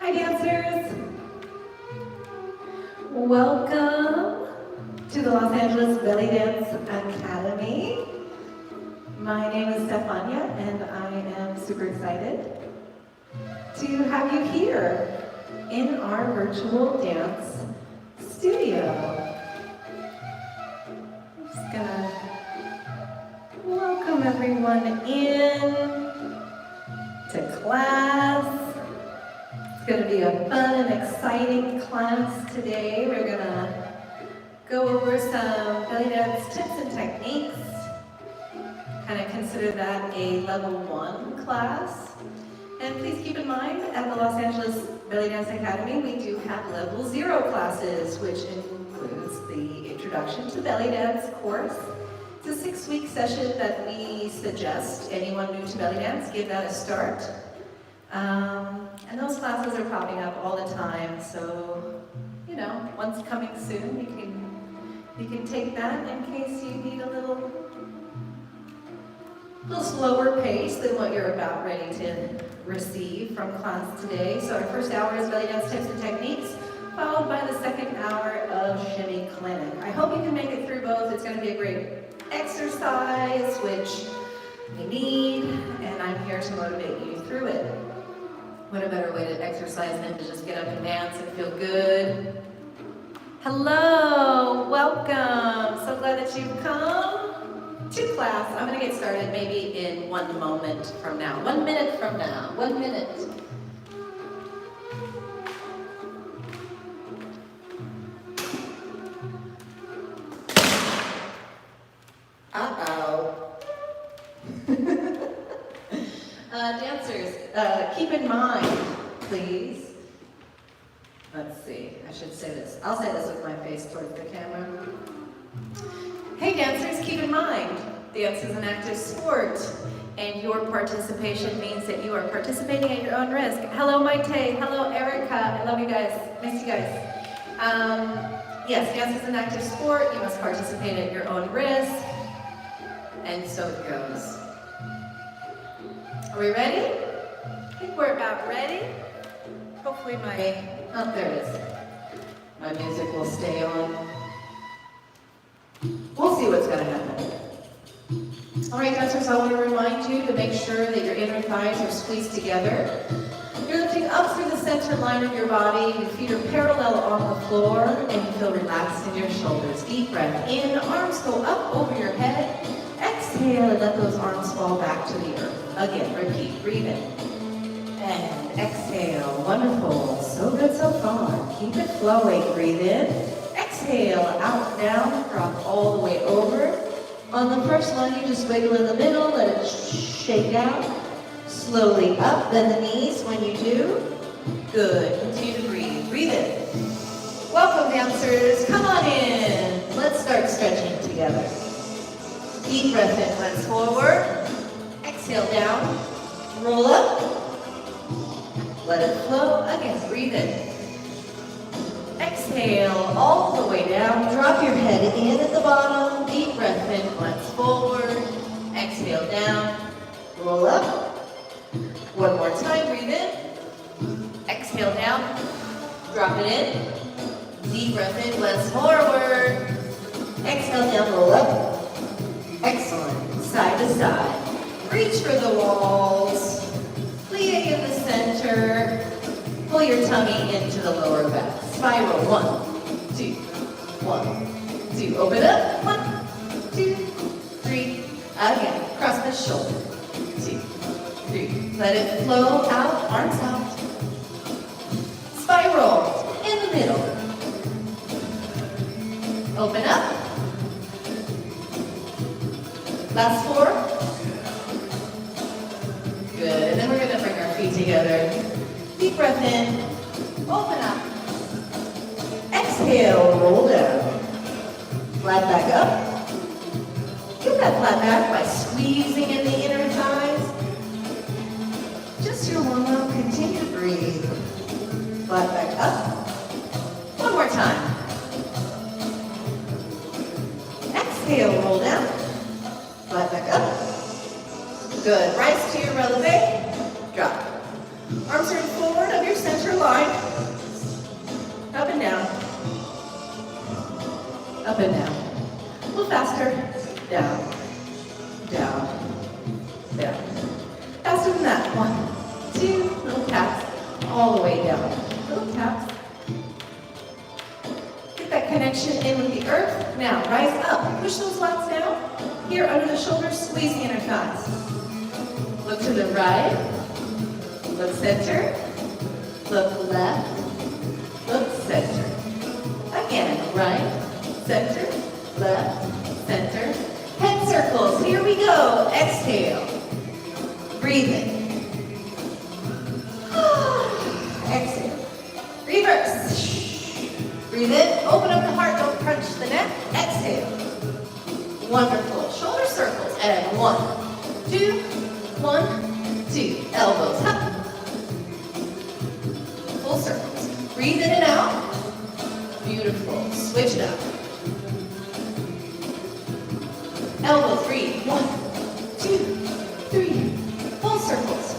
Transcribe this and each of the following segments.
Hi dancers! Welcome to the Los Angeles BellyDance Academy. My name is Stefanya and I am super excited to have you here in our virtual dance studio. I'm just gonna welcome everyone in to class. It's going to be a fun and exciting class today. We're going to go over some belly dance tips and techniques. Kind of consider that a level 1 class. And please keep in mind, at the Los Angeles Belly Dance Academy, we do have level 0 classes, which includes the Introduction to Belly Dance course. It's a 6-week session that we suggest anyone new to belly dance give that a start. And those classes are popping up all the time, so, you know, one's coming soon. You can take that in case you need a little slower pace than what you're about ready to receive from class today. So our first hour is belly dance tips and techniques, followed by the second hour of Shimmy clinic. I hope you can make it through both. It's going to be a great exercise, which we need, and I'm here to motivate you through it. What a better way to exercise than to just get up and dance and feel good. Hello, welcome. So glad that you've come to class. I'm going to get started maybe in 1 moment from now. 1 minute from now. 1 minute. Dancers, keep in mind, please. Let's see, I should say this. I'll say this with my face towards the camera. Hey dancers, keep in mind, dance is an active sport, and your participation means that you are participating at your own risk. Hello Maite, hello Erica, I love you guys, miss you guys. Yes, dance is an active sport, you must participate at your own risk, and so it goes. Are we ready? I think we're about ready. Hopefully there it is. My music will stay on. We'll see what's gonna happen. All right, dancers, I want to remind you to make sure that your inner thighs are squeezed together. You're lifting up through the center line of your body. Your feet are parallel on the floor, and you feel relaxed in your shoulders. Deep breath in, arms go up over your head. Exhale and let those arms fall back to the earth. Again, repeat, breathe in. And exhale, wonderful. So good so far. Keep it flowing, breathe in. Exhale, out, down, drop all the way over. On the first one, you just wiggle in the middle, let it shake out. Slowly up, bend the knees when you do. Good, continue to breathe. Breathe in. Welcome, dancers, come on in. Let's start stretching together. Deep breath in, cleanse forward. Exhale down, roll up. Let it flow. Again, breathe in. Exhale all the way down. Drop your head in at the bottom. Deep breath in, cleanse forward. Exhale down, roll up. One more time, breathe in. Exhale down, drop it in. Deep breath in, cleanse forward. Exhale down, roll up. Excellent. Side to side. Reach for the walls. Plie in the center. Pull your tummy into the lower back. Spiral. 1, 2, 1, 2. Open up. 1, 2, 3. Again. Cross the shoulder. 2, 3. Let it flow out. Arms out. Spiral. In the middle. Open up. Last 4. Good, and then we're going to bring our feet together. Deep breath in, open up. Exhale, roll down. Flat back up. Get that flat back by squeezing in the inner thighs. Just your warm up, continue to breathe. Flat back up. One more time. Exhale, roll down. Flat back up. Good. Rise to your releve. Drop. Arms are forward of your center line. spine. Up and down. Up and down. A little faster. Down. Down. Down. Faster than that. 1, 2, little taps. All the way down. Little taps. Get that connection in with the earth. Now, rise up. Push those lats down. Here, under the shoulders, squeeze the inner thighs. Look to the right. Look center. Look left. Look center. Again, right, center, left, center. Head circles. Here we go. Exhale. Breathe in. Exhale. Reverse. Breathe in. Open up the heart. Don't crunch the neck. Exhale. Wonderful. Shoulder circles. And 1, 2, 1, 2. Elbows up. Full circles. Breathe in and out. Beautiful. Switch it up. Elbows. Breathe. 1, 2, 3. Full circles.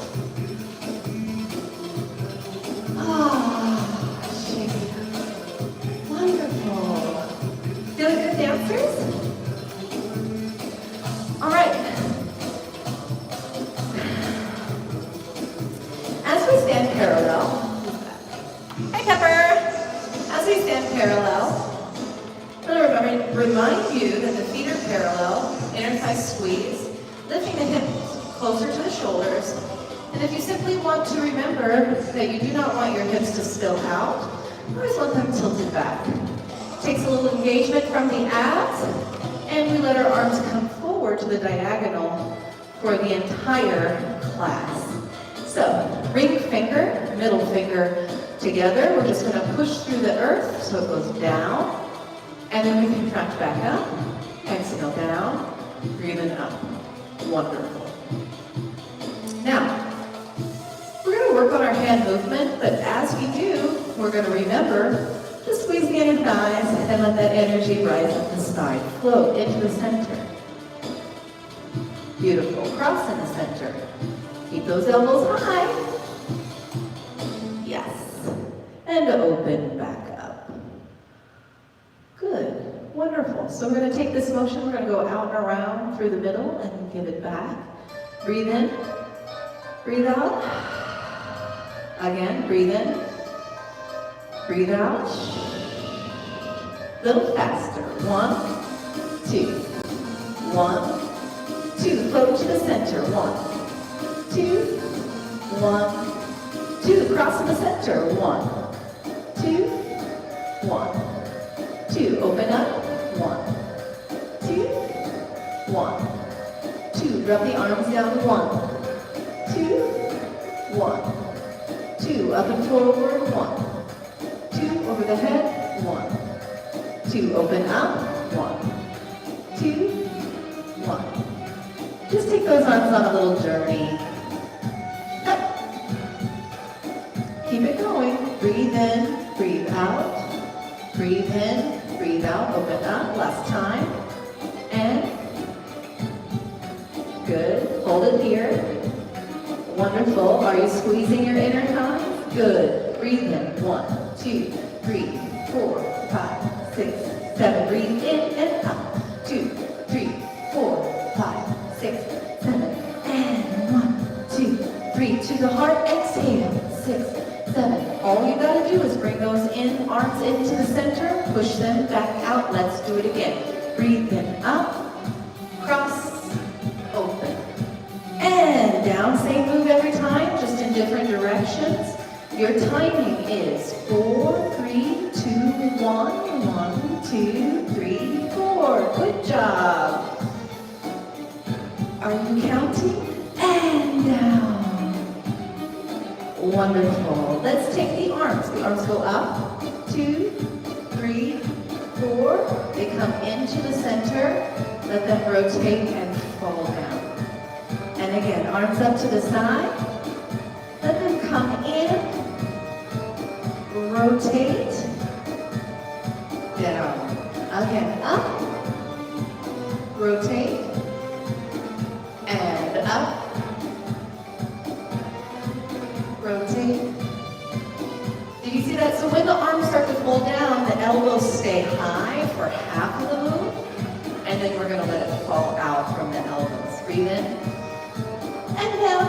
Shake it up. Wonderful. Feeling good, dancers? All right. As we stand parallel, hi Pepper. As we stand parallel, I'm going to remind you that the feet are parallel, inner thigh squeeze, lifting the hips closer to the shoulders. And if you simply want to remember that you do not want your hips to spill out, always want them tilted back. Takes a little engagement from the abs, and we let our arms come forward to the diagonal for the entire class. So, ring finger, middle finger together. We're just going to push through the earth so it goes down, and then we contract back up. Exhale down, breathing up. Wonderful. Now, we're going to work on our hand movement, but as we do, we're going to remember to squeeze the inner thighs and let that energy rise up the spine. Float into the center. Beautiful. Cross in the center. Keep those elbows high. Yes. And open back up. Good. Wonderful. So we're going to take this motion, we're going to go out and around through the middle and give it back. Breathe in. Breathe out. Again, breathe in. Breathe out. A little faster. 1, 2. 1, 2. Float to the center. 1, 2. 1, 2. Cross in the center. 1, 2. 1, 2. Open up. 1, 2. 1, 2. Drop the arms down. 1, 2. 1, 2. Up and forward. 1, 2. Over the head. 1, 2. Open up. 1, 2. 1. Just take those arms on a little journey. Up. Keep it going. Breathe in. Breathe out. Breathe in. Breathe out. Open up. Last time. And good. Hold it here. Wonderful. Are you squeezing your inner thighs? Good. Breathe in. 1, 2, 3, 4, 5, 6, 7. Breathe in and up. 2, 3, 4, 5, 6, 7. And 1, 2, 3. To the heart. Exhale. 6, 7. All you gotta do is bring those arms into the center. Push them back out. Let's do it again. Breathe in. Up. Cross. Open. And down. Same move every time, just in different directions. Your timing is 4, 3, 2, 1, 1, 2, 3, 4. Good job. Are you counting? And down. Wonderful. Let's take the arms. The arms go up. 2, 3, 4. They come into the center. Let them rotate and fall down. And again, arms up to the side. Let them come in. Rotate. Down. Again, up. Rotate. And up. Rotate. when the arms start to fold down, the elbows stay high for half of the move, and then we're gonna let it fall out from the elbows. Breathe in, and down,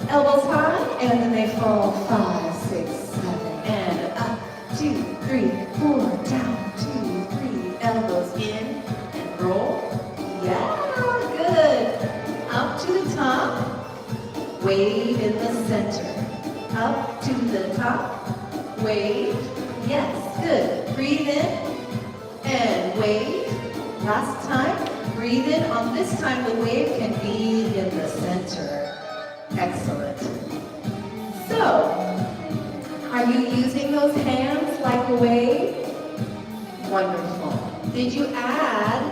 elbows high, and then they fall 5, 6, 7, and up, 2, 3, 4, down, 2, 3, elbows in, and roll. Yeah, good. Up to the top, wave in the center. Up to the top, wave. Yes, good. Breathe in and wave. Last time, breathe in. On this time, the wave can be in the center. Excellent. So, are you using those hands like a wave? Wonderful. Did you add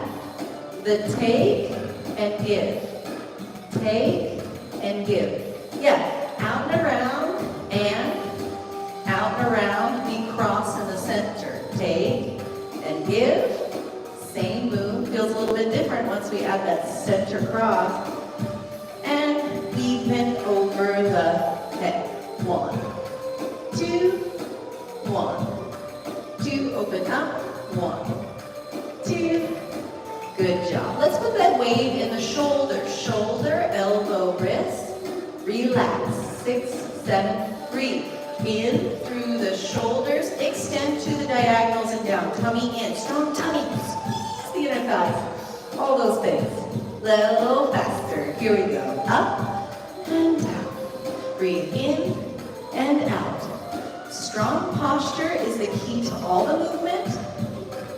the take and give? Take and give. Yeah, out and around and out and around. We cross in the center. Take and give. Same move. Feels a little bit different once we add that center cross. And even over the head. 1, 2, 1, 2. Open up. 1, 2. Good job. Let's put that wave in the shoulder. Shoulder, elbow, wrist. Relax. 6, 7, breathe. In through the shoulders. Extend to the diagonals and down. Tummy in. Strong tummy. Squeeze the inner thighs. All those things. Little faster. Here we go. Up and down. Breathe in and out. Strong posture is the key to all the movement.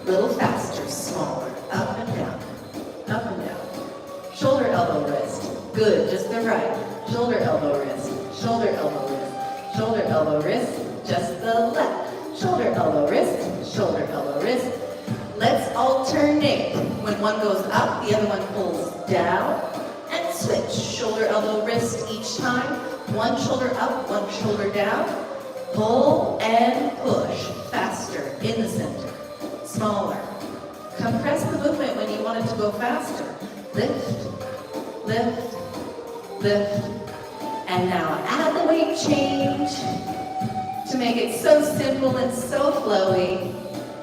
Little faster, smaller. Up and down. Up and down. Shoulder, elbow, wrist. Good, just the right. Shoulder, elbow, wrist. Shoulder, elbow, wrist. Shoulder, elbow, wrist. Just the left. Shoulder, elbow, wrist. Shoulder, elbow, wrist. Let's alternate. When one goes up, the other one pulls down. And switch. Shoulder, elbow, wrist each time. One shoulder up, one shoulder down. Pull and push. Faster. In the center. Smaller. Compress the movement when you want it to go faster. Lift, lift, lift. And now add the weight change to make it so simple and so flowy.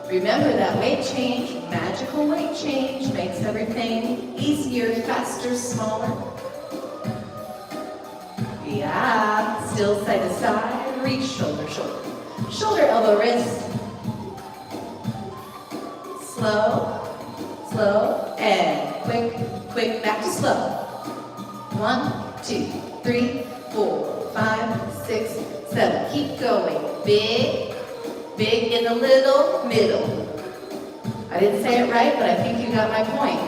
Remember that weight change, magical weight change, makes everything easier, faster, smaller. Yeah, still side to side, reach shoulder, shoulder. Shoulder, elbow, wrist. Slow, slow, and quick, quick, back to slow. 1, 2, 3, 4, 5, 6, 7. Keep going. Big, big in the little, middle. I didn't say it right, but I think you got my point.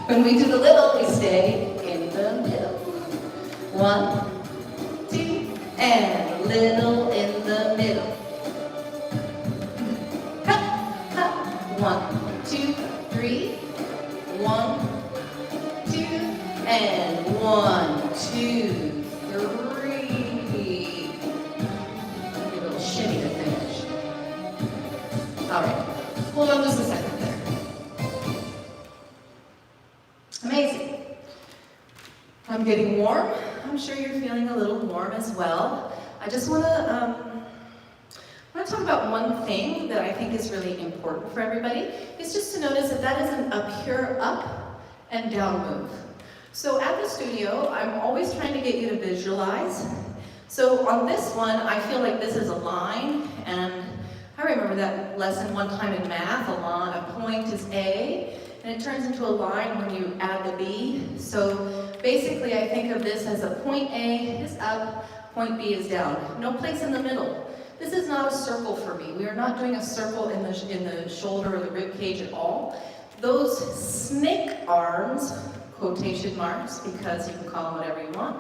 When we do the little, we stay in the middle. 1, 2, and little in the middle. 1, 2, 3. 1, 2, and 1, 2, 3. A little shimmy to finish. All right, hold on just a second there. Amazing. I'm getting warm. I'm sure you're feeling a little warm as well. I just want to talk about one thing that I think is really important for everybody. It's just to notice that that isn't a pure up and down move. So at the studio, I'm always trying to get you to visualize. So on this one, I feel like this is a line, and I remember that lesson one time in math, a point is A, and it turns into a line when you add the B. So basically, I think of this as a point A is up, point B is down. No place in the middle. This is not a circle for me. We are not doing a circle in the shoulder or the rib cage at all. Those snake arms, quotation marks, because you can call them whatever you want.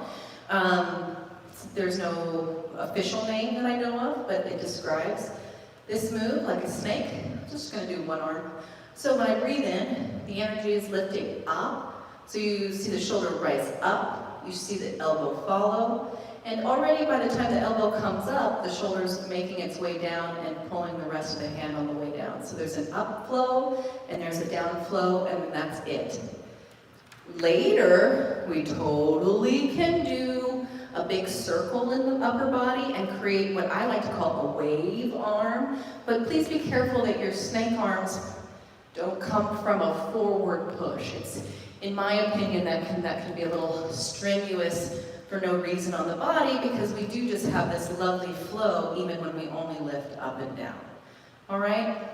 There's no official name that I know of, but it describes this move like a snake. I'm just going to do one arm. So when I breathe in, the energy is lifting up. So you see the shoulder rise up. You see the elbow follow. And already by the time the elbow comes up, the shoulder's making its way down and pulling the rest of the hand on the way down. So there's an up flow, and there's a down flow, and then that's it. Later, we totally can do a big circle in the upper body and create what I like to call a wave arm. But please be careful that your snake arms don't come from a forward push. It's, in my opinion, that can be a little strenuous for no reason on the body, because we do just have this lovely flow even when we only lift up and down. All right?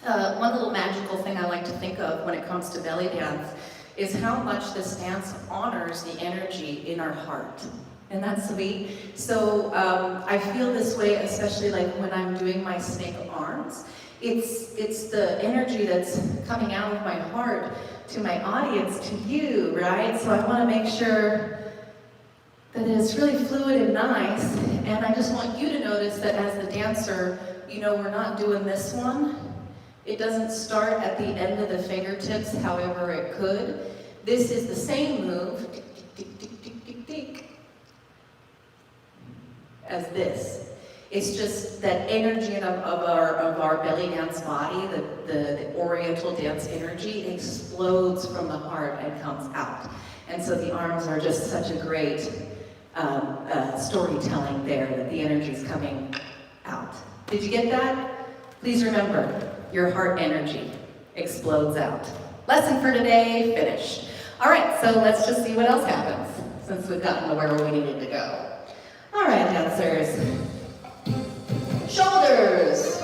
One little magical thing I like to think of when it comes to belly dance is how much this dance honors the energy in our heart. Isn't that sweet? So I feel this way, especially like when I'm doing my snake arms. It's the energy that's coming out of my heart to my audience, to you, right? So I want to make sure that it's really fluid and nice, and I just want you to notice that as the dancer, you know, we're not doing this one. It doesn't start at the end of the fingertips, however it could. This is the same move, tick, tick, tick, tick, tick, tick, as this. It's just that energy of our belly dance body, the oriental dance energy, explodes from the heart and comes out. And so the arms are just such a great storytelling there, that the energy is coming out. Did you get that? Please remember, your heart energy explodes out. Lesson for today, finished. All right, so let's just see what else happens since we've gotten to where we needed to go. All right, dancers. Shoulders.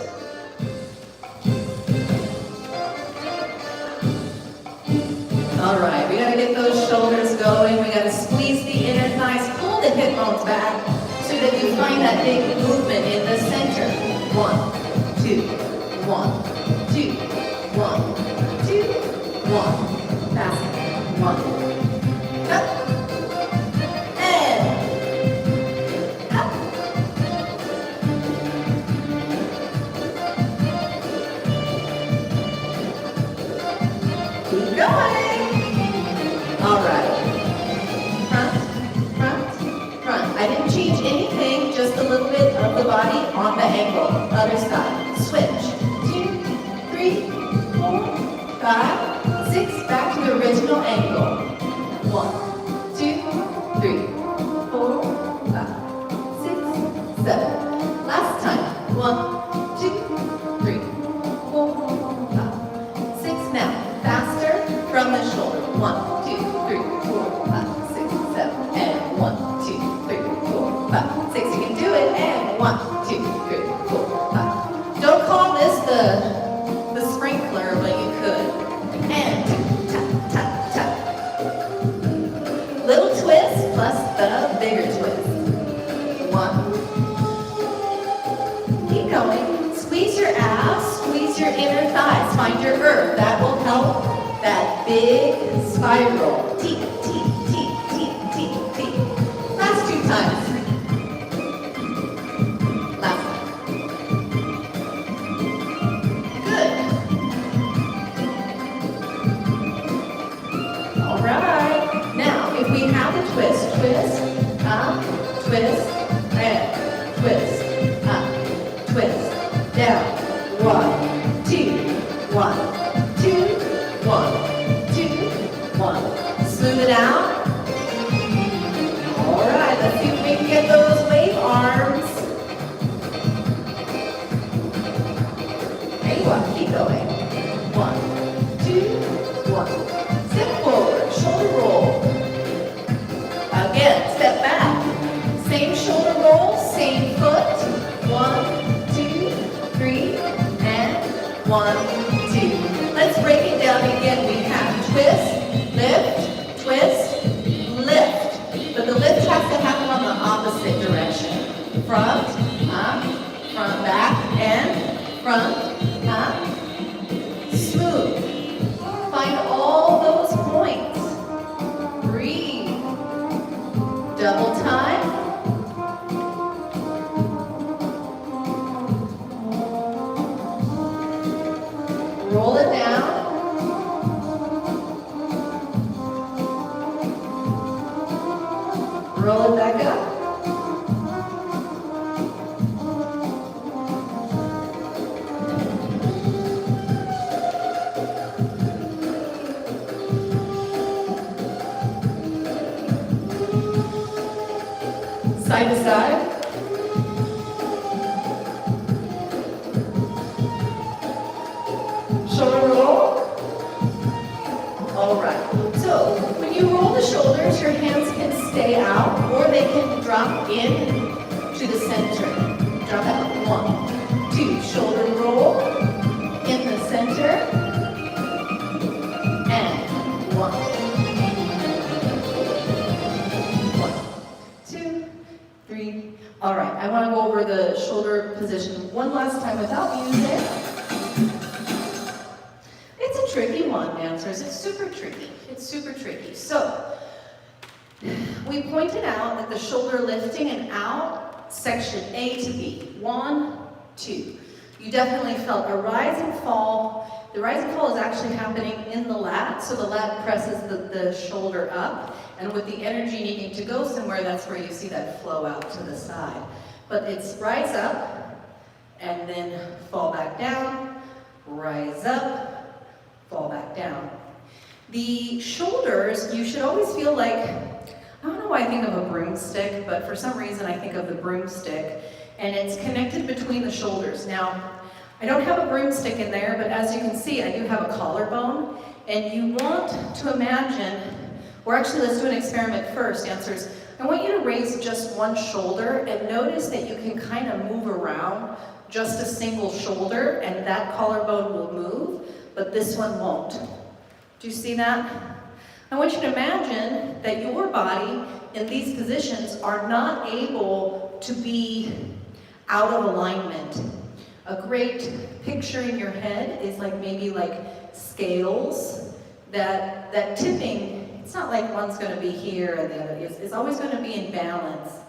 All right, we gotta get those shoulders going. We gotta squeeze the inner thighs, pull the hip bones back so that you find that big movement in the center. 1, 2, 1, 2, 1, 2, 1. Fast. 1. Up. And up. Keep going. All right. Front, front, front. I didn't change anything, just a little bit of the body on the ankle. Other side. Switch. 2, 3, 4, 5, 6. Back to the original angle. 1, 2, 3, 4, 5, 6, 7. Last time. 1, 2, 3, 4, 5, 6. Now, faster from the shoulder. 1, 2, 3, 4, 5, 6, 7. And 1, 2, 3, 4, 5, 6. You can do it. And 1, 2, 3, 4, 5. Don't call this the sprinkler, but you could. And tap, tap, tap. Little twist plus the bigger twist. 1. Keep going. Squeeze your abs, squeeze your inner thighs. Find your earth. That will help that big spiral. Teep, teep, teep, teep, teep, teep. Last 2 times. Last time. Good. All right. Now, if we have a twist, twist, up, twist, and twist, up, twist, down. 1, 2, 1, 2, 1, 2, 1. Smooth it out. All right. Let's see if we can get those wave arms. There you are. Keep going. 1, 2, 1. Step forward, shoulder roll. Again, step back. Same shoulder roll, same foot. 1, 2, 3, and 1, 2. Let's break it down again. We have twist, lift, twist, lift. But the lift has to happen on the opposite direction. Front, up, front, back, and front, up. Smooth. Find all those points. Breathe. Double time. Roll it down. Roll it back up. you roll the shoulders, your hands can stay out or they can drop in to the center. Drop out. 1, 2. Shoulder roll in the center. And 1. 1, 2, 3. All right, I want to go over the shoulder position one last time without music. It's a tricky one, dancers. It's super tricky. It's super tricky. So, we pointed out that the shoulder lifting and out, section A to B. 1, 2. You definitely felt a rise and fall. The rise and fall is actually happening in the lat, so the lat presses the shoulder up, and with the energy needing to go somewhere, that's where you see that flow out to the side. But it's rise up, and then fall back down, rise up, fall back down. The shoulders, you should always feel like, I don't know why I think of a broomstick, but for some reason I think of the broomstick, and it's connected between the shoulders. Now, I don't have a broomstick in there, but as you can see, I do have a collarbone, and you want to imagine, or actually let's do an experiment first, dancers. I want you to raise just one shoulder and notice that you can kind of move around just a single shoulder, and that collarbone will move, but this one won't. Do you see that? I want you to imagine that your body in these positions are not able to be out of alignment. A great picture in your head is like maybe like scales that tipping, it's not like one's going to be here and the other is. It's always going to be in balance.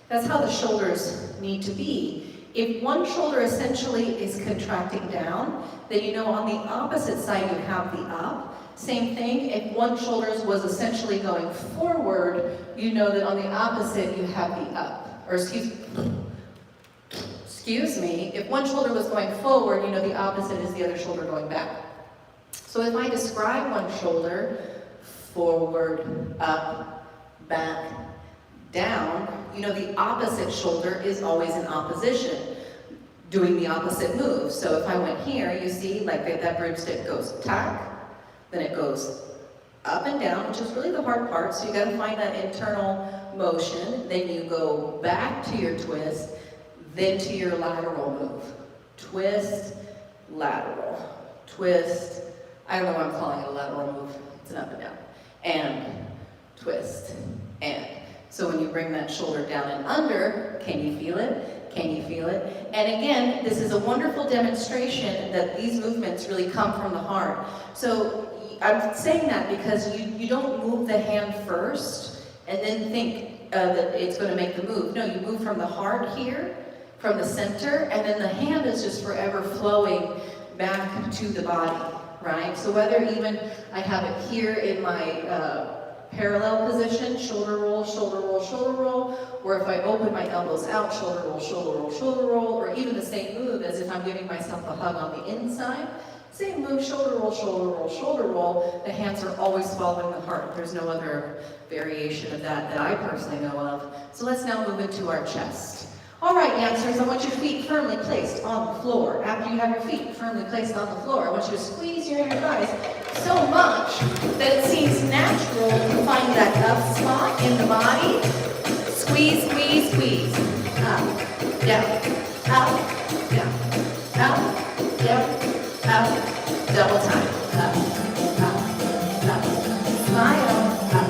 That's how the shoulders need to be. If one shoulder essentially is contracting down, then you know on the opposite side you have the up. Same thing, if one shoulder was essentially going forward, you know that on the opposite you have the up. Or excuse me, if one shoulder was going forward, you know the opposite is the other shoulder going back. So if I describe one shoulder, forward, up, back, down, you know the opposite shoulder is always in opposition, doing the opposite move. So if I went here, you see like that broomstick goes tack, then it goes up and down, which is really the hard part, so you gotta find that internal motion. Then you go back to your twist, then to your lateral move. Twist, lateral, twist. I don't know why I'm calling it a lateral move. It's an up and down. And twist, and. So when you bring that shoulder down and under, can you feel it? Can you feel it? And again, this is a wonderful demonstration that these movements really come from the heart. So I'm saying that because you don't move the hand first and then think that it's going to make the move. No, you move from the heart here, from the center, and then the hand is just forever flowing back to the body, right? So whether even I have it here in my parallel position, shoulder roll, shoulder roll, shoulder roll, or if I open my elbows out, shoulder roll, shoulder roll, shoulder roll, or even the same move as if I'm giving myself a hug on the inside. Same move, shoulder roll, shoulder roll, shoulder roll. The hands are always following the heart. There's no other variation of that I personally know of. So let's now move into our chest. All right, dancers, I want your feet firmly placed on the floor. After you have your feet firmly placed on the floor, I want you to squeeze your inner thighs so much that it seems natural to find that up spot in the body. Squeeze, squeeze, squeeze. Up, down, up, down, up, down, up. Double time. Up, up, up. Smile, up.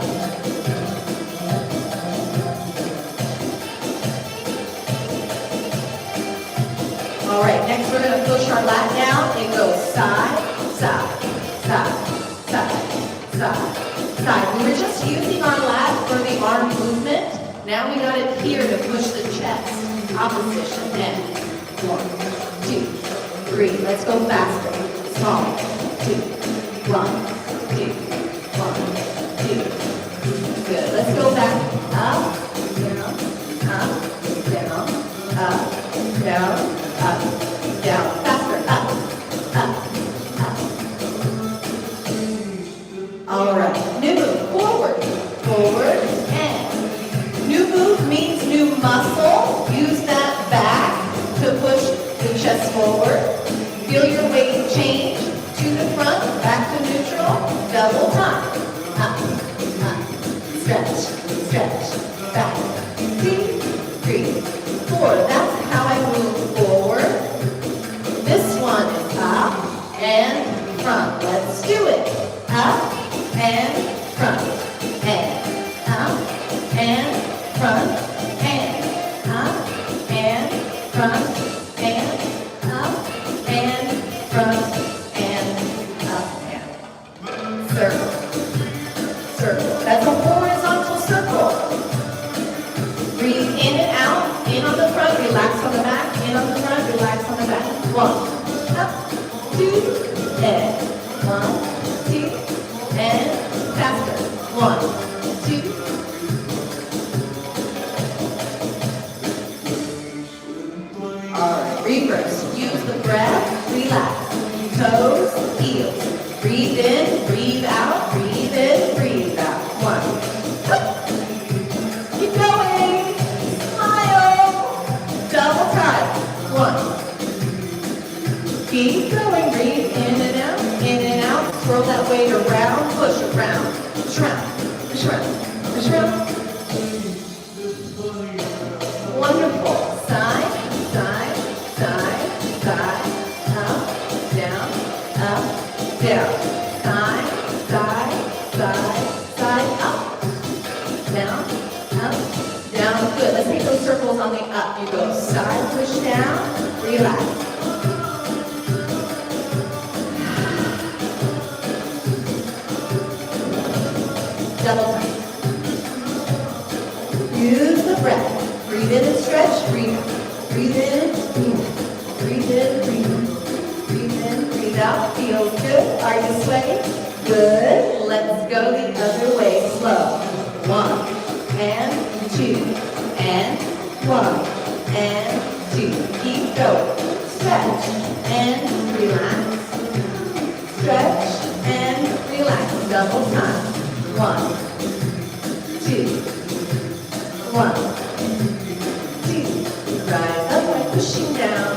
All right, next we're going to push our lat down. It goes side, side, side, side, side, side. We were just using our lat for the arm movement. Now we got it here to push the chest. Opposition. And 1, 2, 3. Let's go faster. Small. 2, 1, 2, 1, 2. Good. Let's go back. Up, down, up, down, up, down, faster, up, up. All right, new move, forward, forward, and new move means new muscle. Use that back to push the chest forward. Feel your weight change to the front, back to neutral, double time, up, up. front, and up, and circle, circle. That's a horizontal circle. Breathe in and out, in on the front, relax on the back, in on the front, relax on the back. 1, up, 2, and 1, 2, and faster. 1, 2. Alright, reverse. Use the breath, relax. Toes, heels. Breathe in, breathe out, breathe in, breathe out. 1. Up. Keep going. Smile. Double time. 1. Keep going. Breathe in and out, in and out. Swirl that weight around, push around. Push around, push around, push around. Wonderful. Side, side, side, side, up, down, side, side, side, side, up, down, down. Good. Let's take those circles on the up. You go side, push down, relax. Double time. Use the breath. Breathe in and stretch, breathe out. Breathe in, breathe out. Breathe in, breathe out. Breathe in, breathe out. Feels good. Are you sweating? Good. Let's go the other way. Slow. 1, and 2, and 1, and 2. Keep going. Stretch and relax. Stretch and relax. Double time. 1, 2, 1, 2. Rise up by pushing down.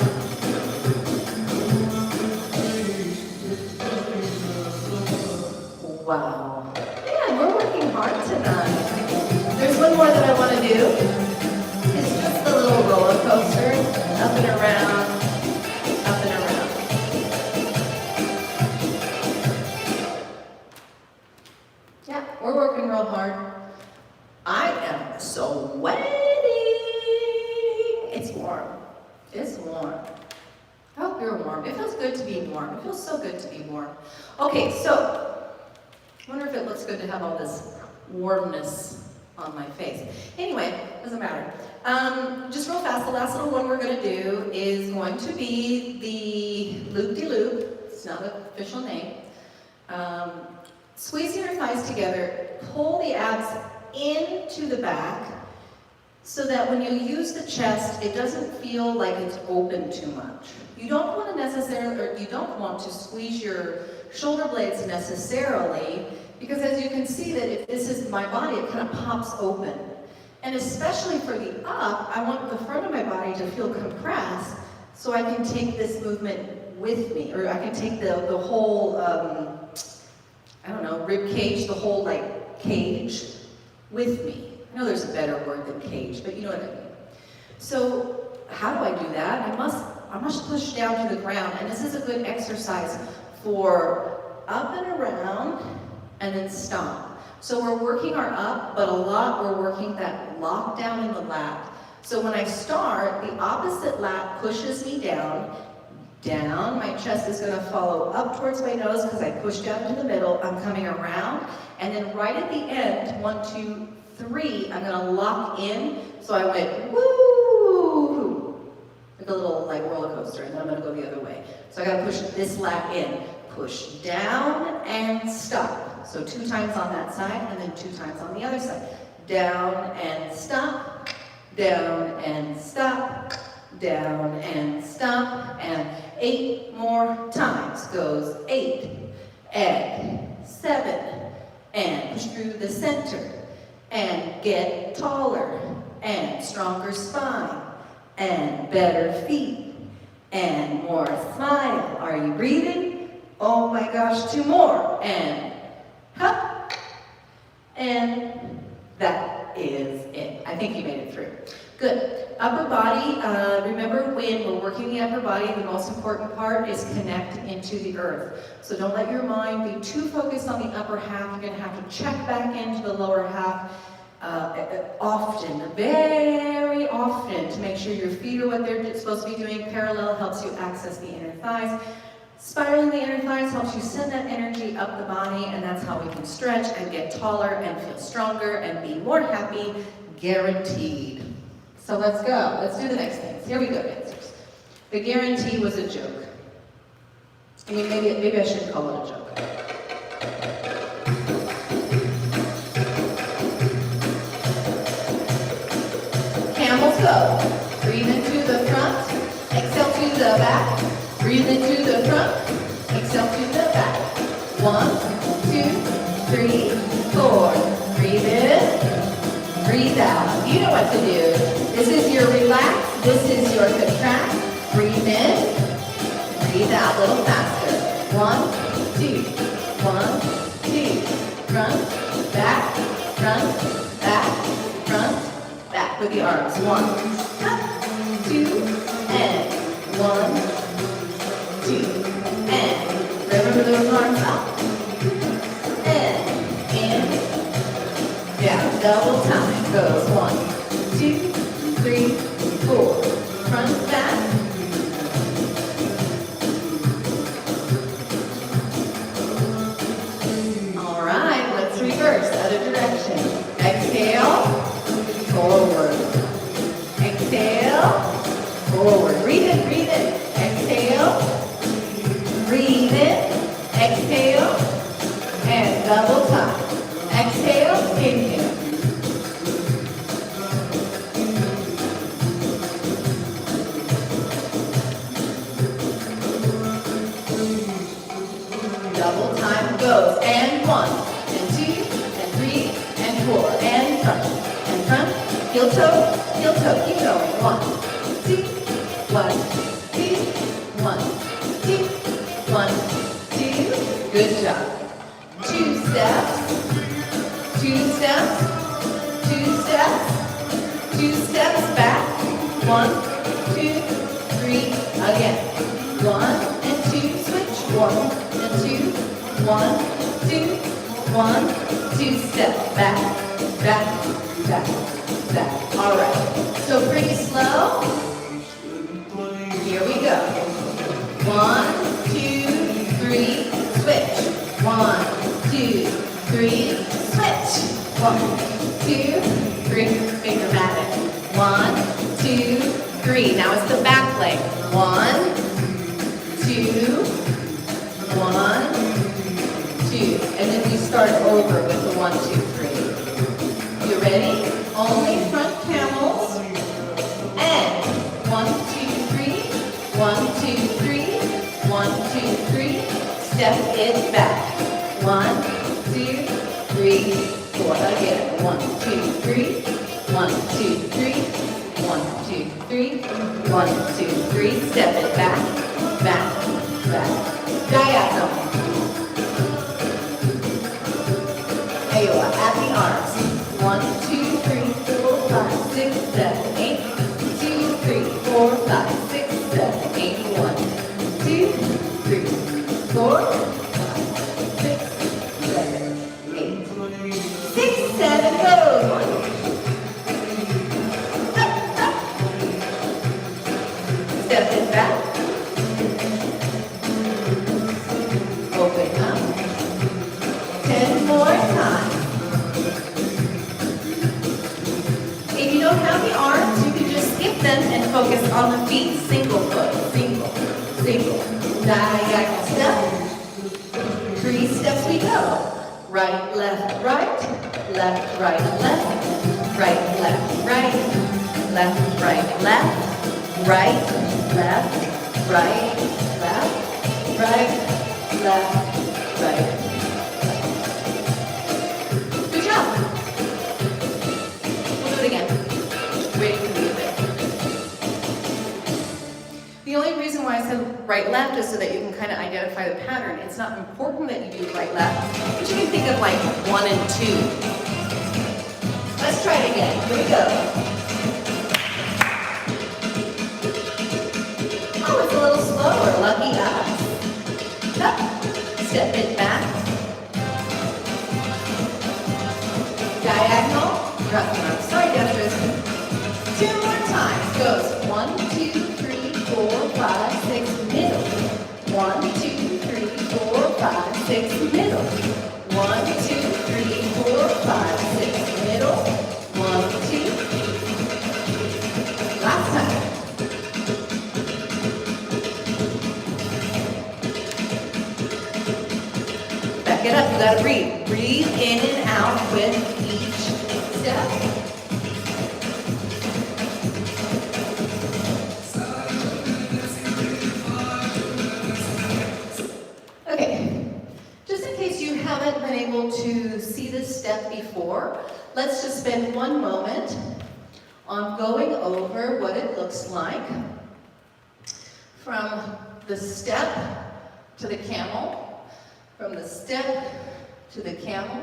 Wow. Man, we're working hard tonight. There's one more that I want to do. It's just a little roller coaster. Up and around. Up and around. Yeah, we're working real hard. I am sweating. It's warm. It's warm. I hope you're warm. It feels good to be warm. It feels so good to be warm. Okay, so I wonder if it looks good to have all this warmness on my face. Anyway, doesn't matter. Just real fast, the last little one we're going to do is going to be the loop-de-loop. It's not the official name. Squeeze your thighs together, pull the abs into the back so that when you use the chest, it doesn't feel like it's open too much. You don't want to necessarily, or you don't want to squeeze your shoulder blades necessarily, because as you can see that if this is my body, it kind of pops open. And especially for the up, I want the front of my body to feel compressed so I can take this movement with me, or I can take the whole, I don't know, rib cage, the whole like cage with me. I know there's a better word than cage, but you know what I mean. So how do I do that? I must push down to the ground, and this is a good exercise for up and around and then stop. So we're working our up, but a lot we're working that lock down in the lat. So when I start, the opposite lat pushes me down, my chest is gonna follow up towards my nose because I push down into the middle, I'm coming around, and then right at the end, 1, 2, 3, I'm gonna lock in, so I went woo, like a little like roller coaster, and then I'm gonna go the other way. So I gotta push this lat in, push down and stop. So 2 times on that side, and then 2 times on the other side. Down and stop, down and stop, down and stop, and 8 more times. Goes 8, and 7, and push through the center, and get taller, and stronger spine, and better feet, and more smile. Are you breathing? Oh my gosh, 2 more, and hup, and that is it. I think you made it through. Good. Upper body, remember when we're working the upper body, the most important part is connect into the earth. So don't let your mind be too focused on the upper half. You're gonna have to check back into the lower half often, very often, to make sure your feet are what they're supposed to be doing. Parallel helps you access the inner thighs. Spiraling the inner thighs helps you send that energy up the body, and that's how we can stretch and get taller and feel stronger and be more happy, guaranteed. So let's go. Let's do the next things. Here we go, dancers. The guarantee was a joke. I mean, maybe I shouldn't call it a joke. Camels go. Breathe into the front, exhale to the back. Breathe into the front, exhale to the back. 1, 2, 3, 4. Breathe in, breathe out. You know what to do. This is your relax, this is your contract. Breathe in, breathe out a little faster. 1, 2, 1, 2. Front, back, front, back, front, back. With the arms. 1, up, 2, and 1, 2, and remember those arms up, and in, down, double time, goes 1, 2, 3, 4, front, back, all right, let's reverse, other direction, exhale, forward, exhale, forward, breathe in, exhale, breathe in, exhale, and double time. Exhale, inhale. Double time goes. And 1, and 2, and 3, and 4, and front, heel toe, keep going. 1, 2, 1, 2, 1, 2, 1, 2, good job. 2 steps, 2 steps, 2 steps, 2 steps back. 1, 2, 3, again. 1 and 2, switch. 1 and 2, 1, 2, 1, 2 step back, back, back, back. All right. So pretty slow. Here we go. 1, 2, 3, switch. 1, 2, 3, switch. 1, 2, 3, make dramatic. 1, 2, 3. Now it's the back leg. 1, 2, 1, 2. And then we start over with the 1, 2, 3. You ready? Only front camels. And 1, 2, 3. 1, 2, 3. 1, 2, 3. Step it back. 1, 2, 3, 4. Again. 1, 2, 3. 1, 2, 3. 1, 2, 3. 1, 2, 3. Step it back, back, back. Diagonal. There you are. At the arms. 1, 2, 3, 4, 5, 6, 7, 8. 2, 3, 4, 5, 6, 7, 8. 1, 2, 3, 4, 5, 6, 7, 8. 6, 7, goes. 1. Up, up. Step it back. Open up. 10 more times. If you don't have the arms, you can just skip them and focus on the feet. Single foot, single, single. Diagonal step. 3 steps we go. Right, left, right, left, right, left, right, left, right, left, right, left, right, left, right, left, right, left, right. Good job. We'll do it again. Ready for music. The only reason why I said right left is so that you can kind of identify the pattern. It's not important that you do right left, but you can think of like 1 and 2. Let's try it again. Here we go. Oh, it's a little slower. Lucky us. Up. Step it back. Diagonal. Sorry, dancers. 2 more times. Goes 1, 2, 3, 4, 5, 6, middle. 1, 2, 5, 6, middle. 1, 2, 3, 4, 5, 6, middle. 1, 2. Last time. Back it up, you gotta breathe. Breathe in and out with each step. Okay, just in case you haven't been able to see this step before, let's just spend one moment on going over what it looks like from the step to the camel, from the step to the camel,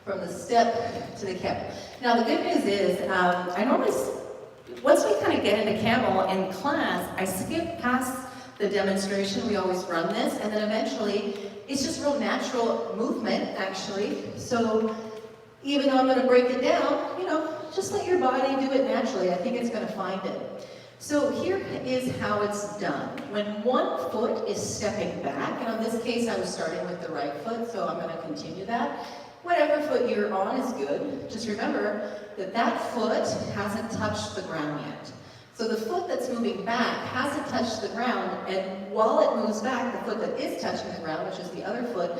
from the step to the camel. Now the good news is, I normally, once we kind of get into camel in class, I skip past the demonstration. We always run this, and then eventually, it's just real natural movement, actually. So even though I'm going to break it down, you know, just let your body do it naturally. I think it's going to find it. So here is how it's done. When one foot is stepping back, and in this case I was starting with the right foot, so I'm going to continue that. Whatever foot you're on is good. Just remember that that foot hasn't touched the ground yet. So the foot that's moving back hasn't touched the ground, and while it moves back, the foot that is touching the ground, which is the other foot,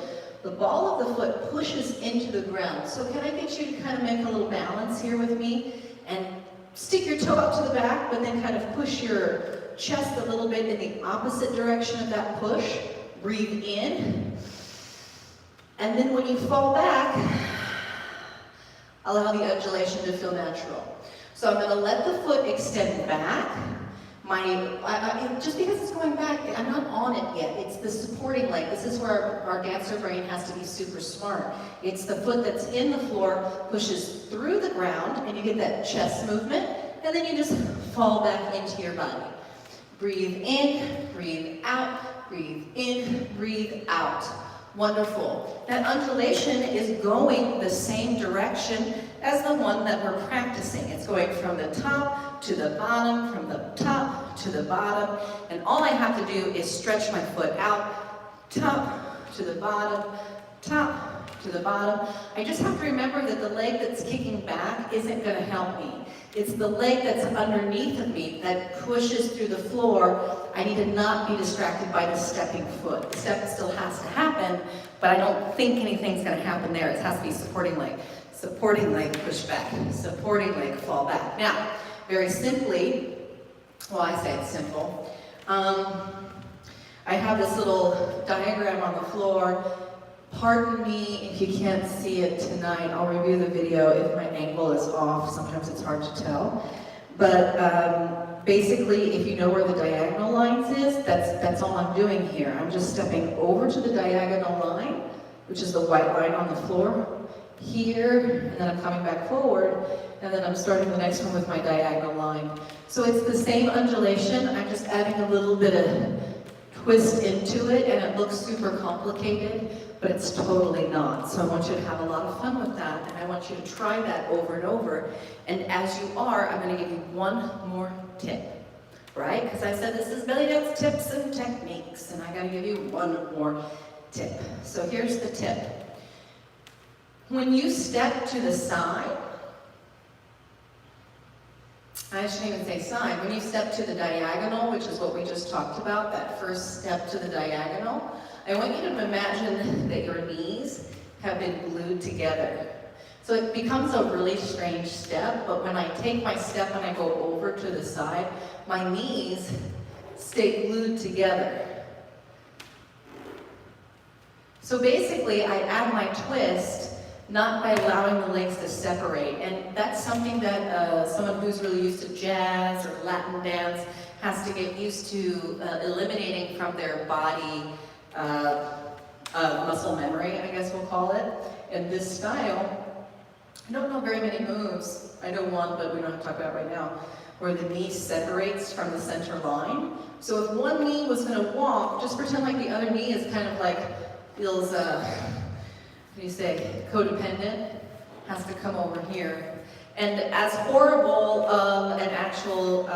the ball of the foot pushes into the ground. So can I get you to kind of make a little balance here with me and stick your toe out to the back, but then kind of push your chest a little bit in the opposite direction of that push. Breathe in. And then when you fall back, allow the undulation to feel natural. So I'm going to let the foot extend back. Just because it's going back, I'm not on it yet. It's the supporting leg. This is where our dancer brain has to be super smart. It's the foot that's in the floor, pushes through the ground, and you get that chest movement, and then you just fall back into your body. Breathe in, breathe out, breathe in, breathe out. Wonderful. That undulation is going the same direction as the one that we're practicing. It's going from the top to the bottom, from the top to the bottom, and all I have to do is stretch my foot out, top to the bottom, top to the bottom. I just have to remember that the leg that's kicking back isn't going to help me. It's the leg that's underneath of me that pushes through the floor. I need to not be distracted by the stepping foot. The step still has to happen, but I don't think anything's going to happen there. It has to be supporting leg. Supporting leg, push back. Supporting leg, fall back. Now, very simply, well, I say it's simple. I have this little diagram on the floor. Pardon me if you can't see it tonight. I'll review the video if my angle is off. Sometimes it's hard to tell. But basically, if you know where the diagonal lines is, that's all I'm doing here. I'm just stepping over to the diagonal line, which is the white line on the floor, here, and then I'm coming back forward, and then I'm starting the next one with my diagonal line. So it's the same undulation. I'm just adding a little bit of twist into it, and it looks super complicated, but it's totally not. So I want you to have a lot of fun with that, and I want you to try that over and over. And as you are, I'm going to give you one more tip, right? Because I said this is BellyDance tips and techniques, and I got to give you one more tip. So here's the tip. When you step to the side, I shouldn't even say side, when you step to the diagonal, which is what we just talked about, that first step to the diagonal, I want you to imagine that your knees have been glued together. So it becomes a really strange step, but when I take my step and I go over to the side, my knees stay glued together. So basically, I add my twist, not by allowing the legs to separate. And that's something that someone who's really used to jazz or Latin dance has to get used to eliminating from their body muscle memory, I guess we'll call it. In this style, I don't know very many moves. I know one, but we don't have to talk about it right now, where the knee separates from the center line. So if one knee was going to walk, just pretend like the other knee is kind of like, feels, what do you say, codependent, has to come over here. And as horrible an actual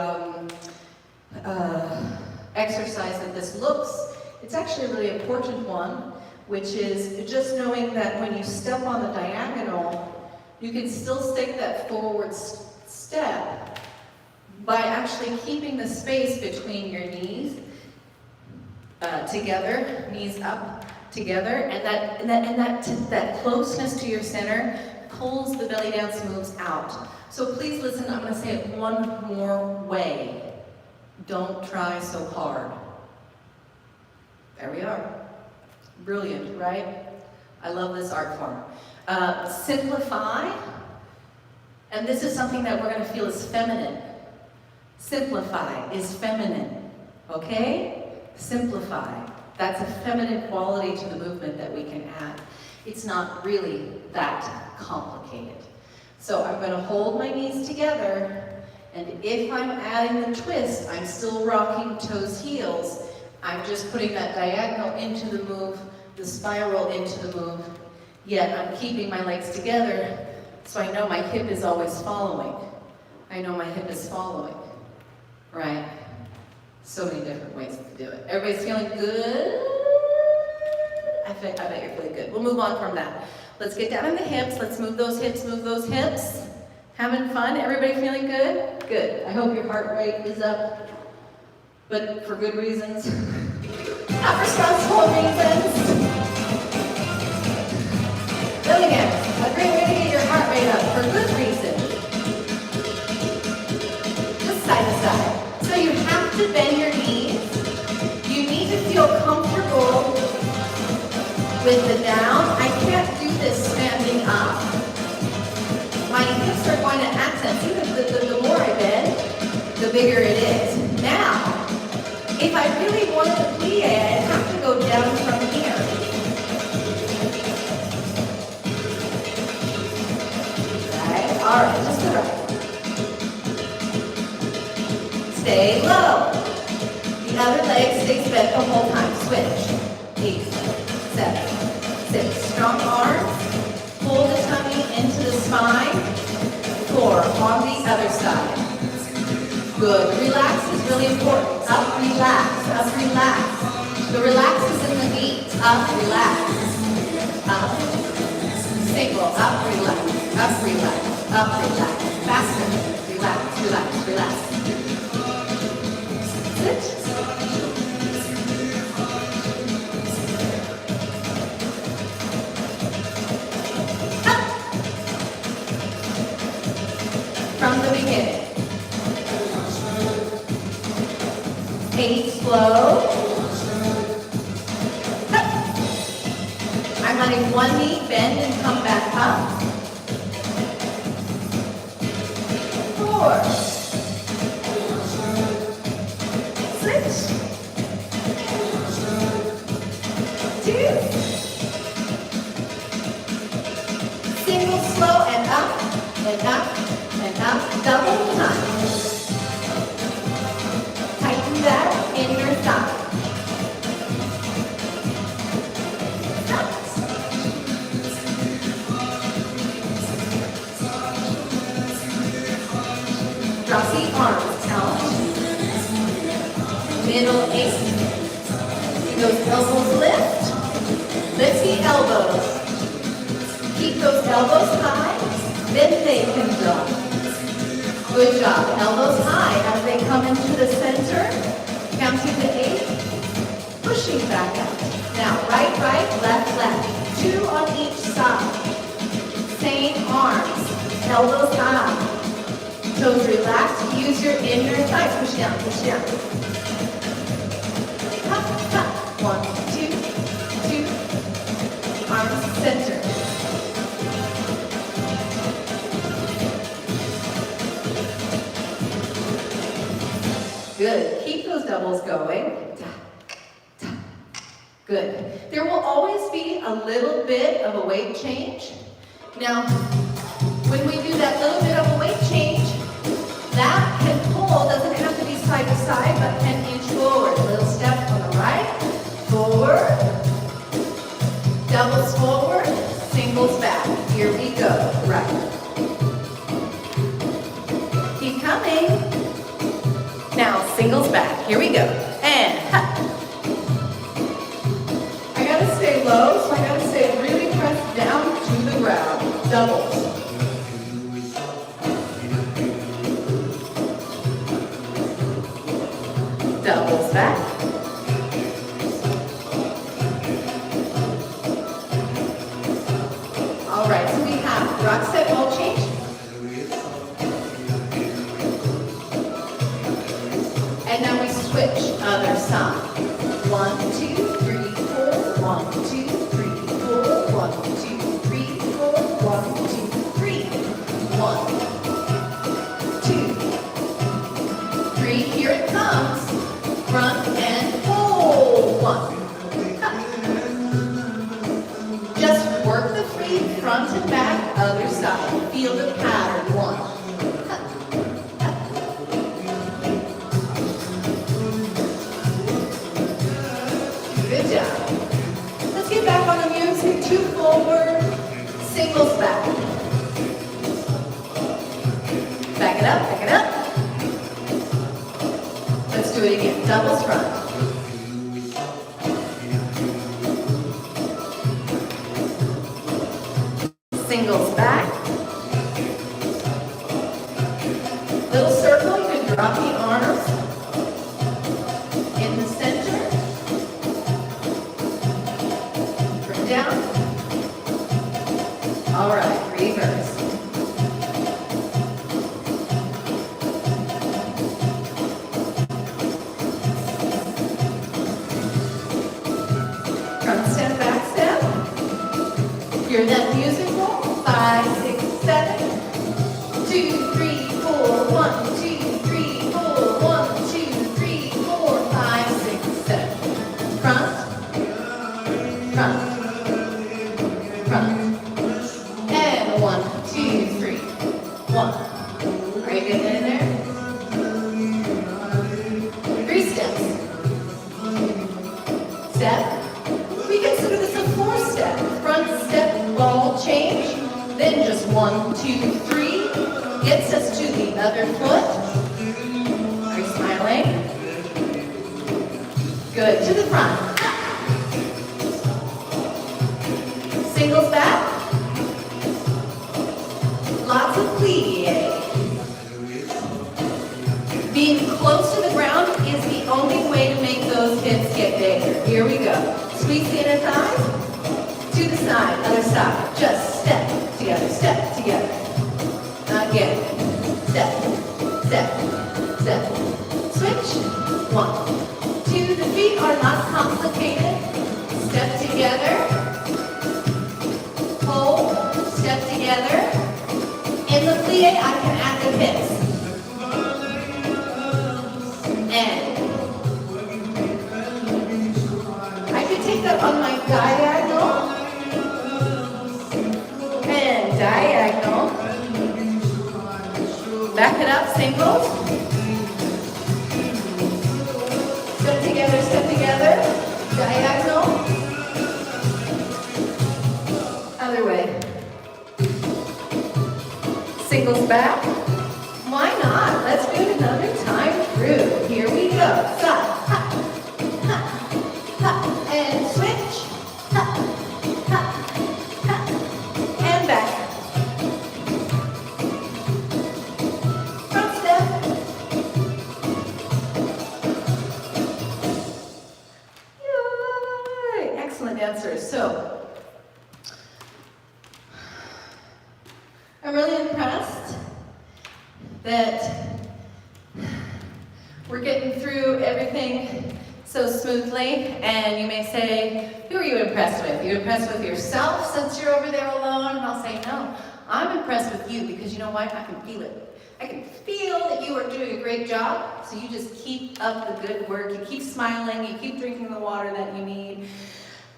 exercise that this looks, it's actually a really important one. which is just knowing that when you step on the diagonal, you can still take that forward step by actually keeping the space between your knees together, knees up together, and that closeness to your center pulls the belly dance moves out. So please listen, I'm going to say it one more way. Don't try so hard. There we are. Brilliant, right? I love this art form. Simplify, and this is something that we're going to feel is feminine. Simplify is feminine, okay? Simplify. That's a feminine quality to the movement that we can add. It's not really that complicated. So I'm going to hold my knees together, and if I'm adding the twist, I'm still rocking toes, heels. I'm just putting that diagonal into the move, the spiral into the move, yet I'm keeping my legs together, so I know my hip is always following. I know my hip is following, right? So many different ways to do it. Everybody's feeling good? I bet you're feeling good. We'll move on from that. Let's get down on the hips. Let's move those hips, move those hips. Having fun? Everybody feeling good? Good. I hope your heart rate is up, but for good reasons. Not for stressful reasons. BellyDance, a great way to get your heart rate up for good reasons. Just side to side. So you have to bend your knees. You need to feel comfortable with the down. I can't do this standing up. My hips are going to accent. See, the more I bend, the bigger it is. Now, if I really wanted to plie, I'd have to go down from here. Right? All right, just the right. Stay low. The other leg stays bent the whole time. Switch. 8, 7, 6. Strong arms. Pull the tummy into the spine. 4. On the other side. Good. Relax is really important. Up, relax. Up, relax. The relax is in the feet. Up, relax. Up. Single. Up, relax. Up, relax. Up, relax. Faster. Relax, relax, relax. Sit. Up. From the beginning. 8, slow. Up. I'm letting one knee bend and come back up. 4. 6. 2. Single, slow, and up, and up, and up. Double time. Tighten that in your thigh. Drop the arms out. Middle 8. See those elbows lift. Lift the elbows. Keep those elbows high. Then they can jump. Good job. Elbows high as they come into the center. Counting to 8. Pushing back out. Now, right, right, left, left. 2 on each side. Same arms. Elbows high. Toes relaxed. Use your inner thigh. Push down, push down. Hop, hop. 1, 2, 2. Arms center. Good. Keep those doubles going. Good. There will always be a little bit of a weight change. Now, when we do that little bit of a weight change, that can pull, doesn't have to be side to side, but can inch forward. A little step on the right, forward, doubles forward, singles back. Here we go. Right. Keep coming. Now, singles back. Here we go. And, ha. I gotta stay low Rock, step, ball change. And now we switch other side. 1, 2, 3, 4. 1, 2, 3, 4. 1, 2, 3, 4. 1, 2, 3. 1, 2, 3. Here it comes. Front and hold. 1. Just work the feet front and back, other side. Feel the pattern. 1. Good job. Let's get back on the music. 2 forward, singles back. Back it up, back it up. Let's do it again. Doubles front. Singles back. Little circle, you can drop the arms in the center. Bring down. All right, reverse. Front step, back step. Hear that music roll? 5, 6, 7. 2, 3, 4. 1, 2, 3, 4. 1, 2, 3, 4. 5, 6, 7. Front, front, front. And 1, 2, 3. 1. Are you getting in there? 3 steps. Step. We consider this a 4-step. Front step, ball change. Then just 1, 2, 3. Gets us to the other foot. Are you smiling? Good. To the front. Singles back. Lots of plie. Being close to the ground is the only way to make those hips get bigger. Here we go. Squeeze the inner thighs. To the side, other side. Just step together, step together. Again. Step, step, step. Switch. 1, 2. The feet are not complicated. Step together. Hold. Step together. In the plie, I can add the hips. And I could take that on my diagonal. And diagonal. Back it up, singles. Step together, diagonal. Other way. Singles back. Why not? Let's do it another time through. Here we go. Side, ha, ha, ha, and switch. Ha, ha, ha, and back. Front step. Yay! Excellent dancers. So, I'm really impressed that we're getting through everything so smoothly. And you may say, who are you impressed with? Are you impressed with yourself since you're over there alone? And I'll say, no, I'm impressed with you because you know what? I can feel it. I can feel that you are doing a great job. So you just keep up the good work. You keep smiling. You keep drinking the water that you need.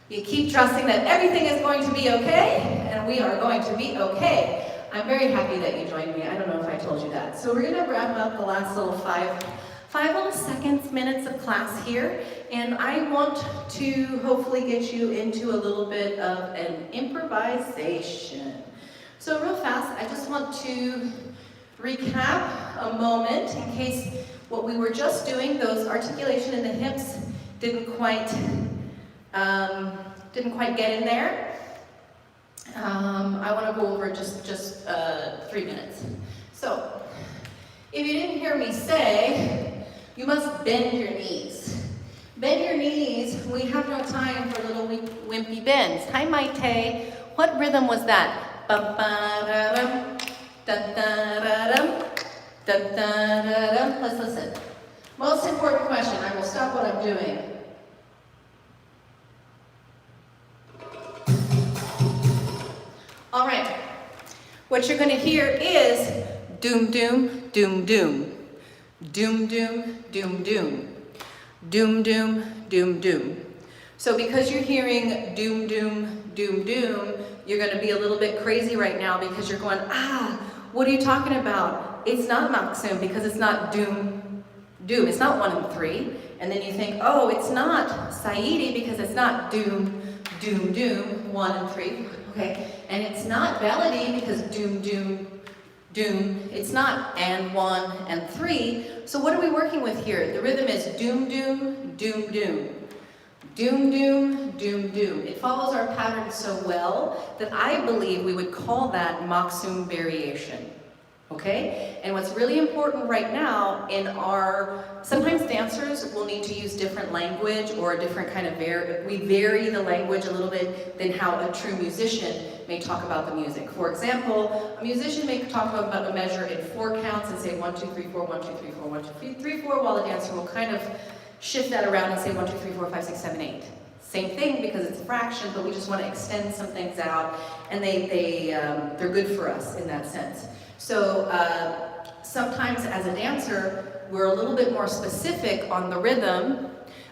You keep trusting that everything is going to be okay. And we are going to be okay. I'm very happy that you joined me. I don't know if I told you that. So we're going to wrap up the last little five little seconds, minutes of class here. And I want to hopefully get you into a little bit of an improvisation. So real fast, I just want to recap a moment in case what we were just doing, those articulation in the hips, didn't quite get in there. I want to go over just 3 minutes. So, if you didn't hear me say, you must bend your knees. Bend your knees. We have no time for little wimpy bends. Hi, Maite. What rhythm was that? Ba-ba-da-dum, da-da-da-dum, da-da-da-dum. Let's listen. Most important question. I will stop what I'm doing. All right. What you're going to hear is doom, doom, doom, doom. Doom, doom, doom, doom. Doom, doom, doom, doom. So because you're hearing doom, doom, doom, doom, you're going to be a little bit crazy right now because you're going, what are you talking about? It's not maksum because it's not doom, doom. It's not 1 and 3. And then you think, oh, it's not saidi because it's not doom, doom, doom, 1 and 3. Okay. And it's not belly because doom, doom, doom. It's not and 1 and 3. So what are we working with here? The rhythm is doom, doom, doom, doom. Doom, doom, doom, doom. It follows our pattern so well that I believe we would call that maksum variation. Okay? And what's really important right now in sometimes dancers will need to use different language or a different kind of we vary the language a little bit than how a true musician may talk about the music. For example, a musician may talk about a measure in 4 counts and say 1, 2, 3, 4, 1, 2, 3, 4, 1, 2, 3, 4, while the dancer will kind of shift that around and say 1, 2, 3, 4, 5, 6, 7, 8. Same thing because it's a fraction, but we just want to extend some things out, and they're good for us in that sense. So sometimes as a dancer, we're a little bit more specific on the rhythm,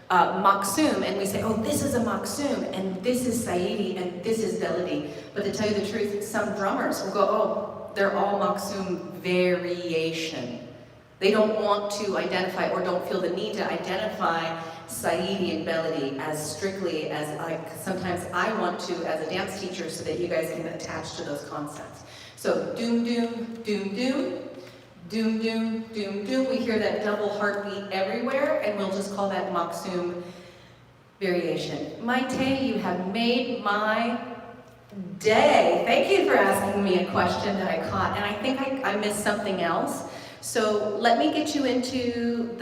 maksum, and we say, oh, this is a maksum, and this is saidi, and this is belly. But to tell you the truth, some drummers will go, oh, they're all maksum variation. They don't want to identify or don't feel the need to identify saidi and belly as strictly as sometimes I want to as a dance teacher so that you guys can attach to those concepts. So doom, doom, doom, doom, doom, doom, doom, doom. We hear that double heartbeat everywhere, and we'll just call that maksum variation. Maite, you have made my day. Thank you for asking me a question that I caught, and I think I missed something else. So let me get you into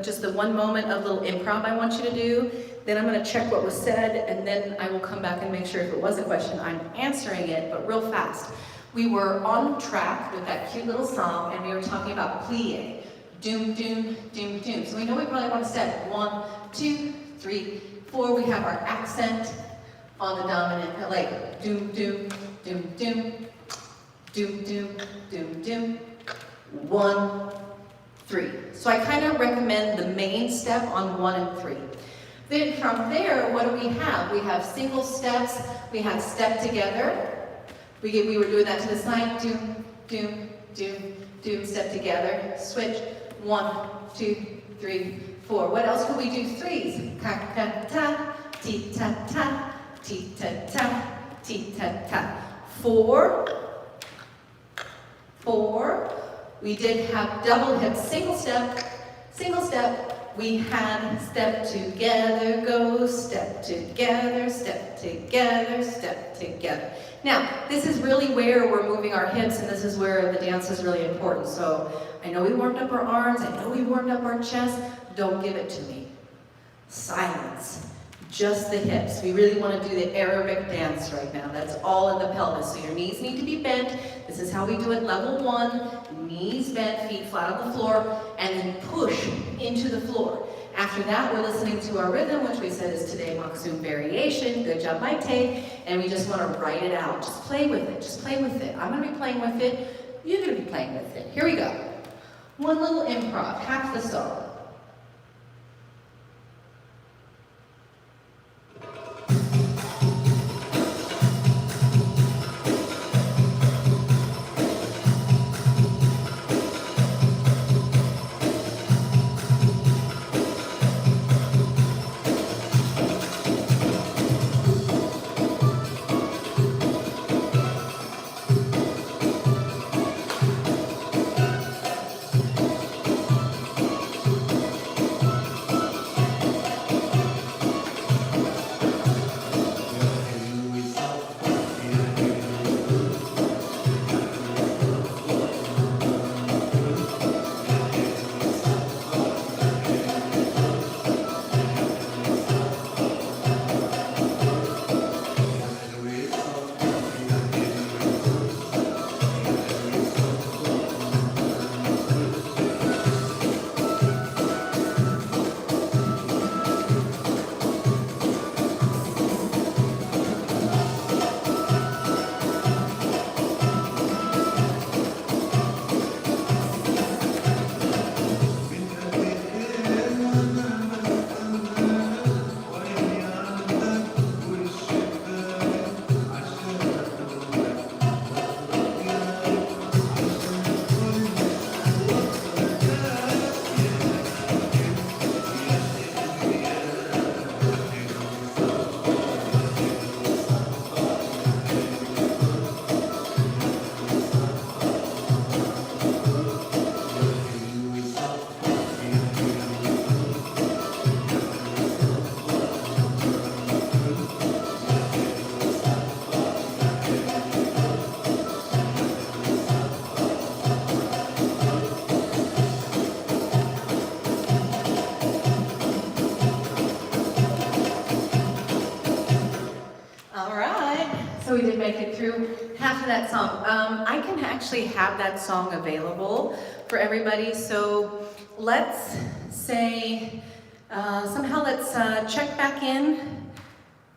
just the one moment of little improv I want you to do. Then I'm going to check what was said, and then I will come back and make sure if it was a question, I'm answering it, but real fast. We were on track with that cute little song, and we were talking about plie. Doom, doom, doom, doom. So we know we probably want to step 1, 2, 3, 4. We have our accent on the dominant, like doom, doom, doom, doom, doom, doom, doom, doom. 1, 3. So I kind of recommend the main step on 1 and 3. Then from there, what do we have? We have single steps. We have step together. We were doing that to the side. Doom, doom, doom, doom. Step together. Switch. 1, 2, 3, 4. What else could we do? 3s. Ka ka ta, ti ta ta, ti ta ta, ti ta ta. 4. 4. We did have double hips, single step, single step. We had step together, go, step together, step together, step together. Now, this is really where we're moving our hips, and this is where the dance is really important. So I know we warmed up our arms, I know we warmed up our chest. Don't give it to me. Silence. Just the hips. We really want to do the aerobic dance right now. That's all in the pelvis. So your knees need to be bent. This is how we do it. Level 1, knees bent, feet flat on the floor, and then push into the floor. After that, we're listening to our rhythm, which we said is today maksum variation. Good job, Maite. And we just want to write it out. Just play with it. Just play with it. I'm going to be playing with it. You're going to be playing with it. Here we go. One little improv, half the song. we did make it through half of that song. I can actually have that song available for everybody, so let's say, somehow let's check back in.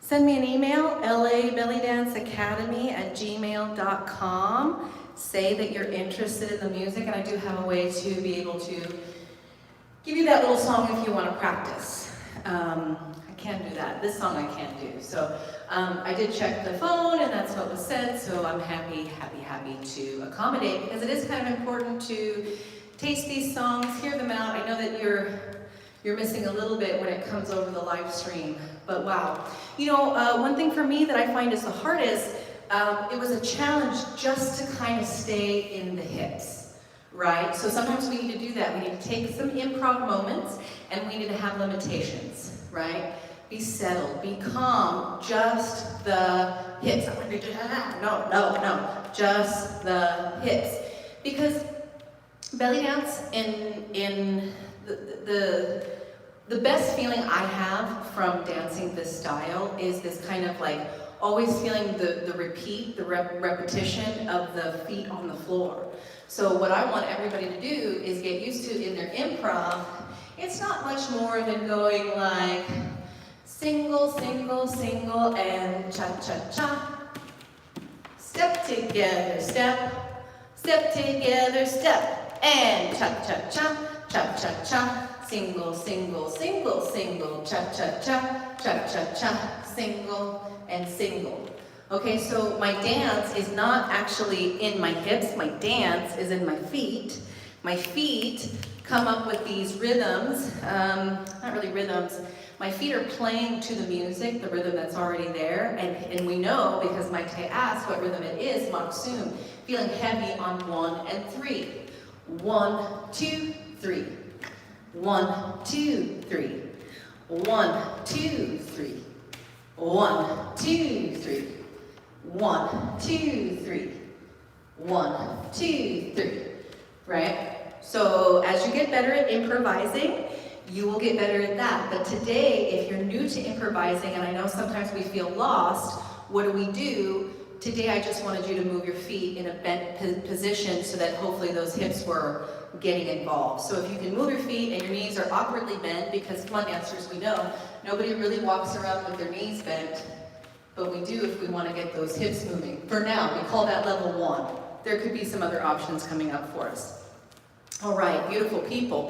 Send me an email, labellydanceacademy@gmail.com. Say that you're interested in the music, and I do have a way to be able to give you that little song if you want to practice. I can do that. This song I can't do. So I did check the phone, and that's what was said, so I'm happy to accommodate, because it is kind of important to taste these songs, hear them out. I know that you're missing a little bit when it comes over the live stream, but wow. You know, one thing for me that I find is the hardest, it was a challenge just to kind of stay in the hips, right? So sometimes we need to do that. We need to take some improv moments, and we need to have limitations, right? Be settled, be calm, just the hips. No, just the hips. Because belly dance in the best feeling I have from dancing this style is this kind of like always feeling the repeat, the repetition of the feet on the floor. So what I want everybody to do is get used to in their improv, it's not much more than going like single, single, single, and cha-cha-cha. Step together, step, step together, step, and cha-cha-cha, cha-cha-cha. Single, single, single, single, cha-cha-cha, cha-cha-cha, single, and single. Okay, so my dance is not actually in my hips, my dance is in my feet. My feet come up with these rhythms, not really rhythms, my feet are playing to the music, the rhythm that's already there, and we know, because Maite asked what rhythm it is, Maksum, feeling heavy on 1 and 3. 1, 2, 3. 1, 2, 3. 1, 2, 3. 1, 2, 3. 1, 2, 3. 1, 2, 3. Right? So as you get better at improvising, you will get better at that. But today, if you're new to improvising, and I know sometimes we feel lost, what do? Today I just wanted you to move your feet in a bent position so that hopefully those hips were getting involved. So if you can move your feet and your knees are awkwardly bent, because come on dancers, we know, nobody really walks around with their knees bent, but we do if we want to get those hips moving. For now, we call that level 1. There could be some other options coming up for us. All right, beautiful people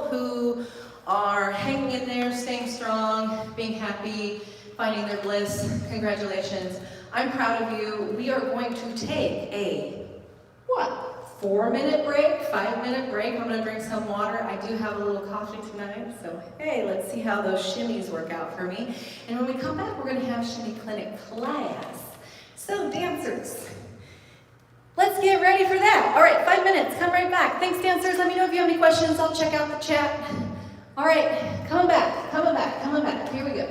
who are hanging in there, staying strong, being happy, finding their bliss. Congratulations. I'm proud of you. We are going to take a, 4-minute break, 5-minute break. I'm gonna drink some water. I do have a little coffee tonight, so hey, let's see how those shimmies work out for me. And when we come back, we're gonna have Shimmy Clinic class. So dancers, let's get ready for that. All right, 5 minutes, come right back. Thanks dancers, let me know if you have any questions. I'll check out the chat. All right, coming back. Here we go.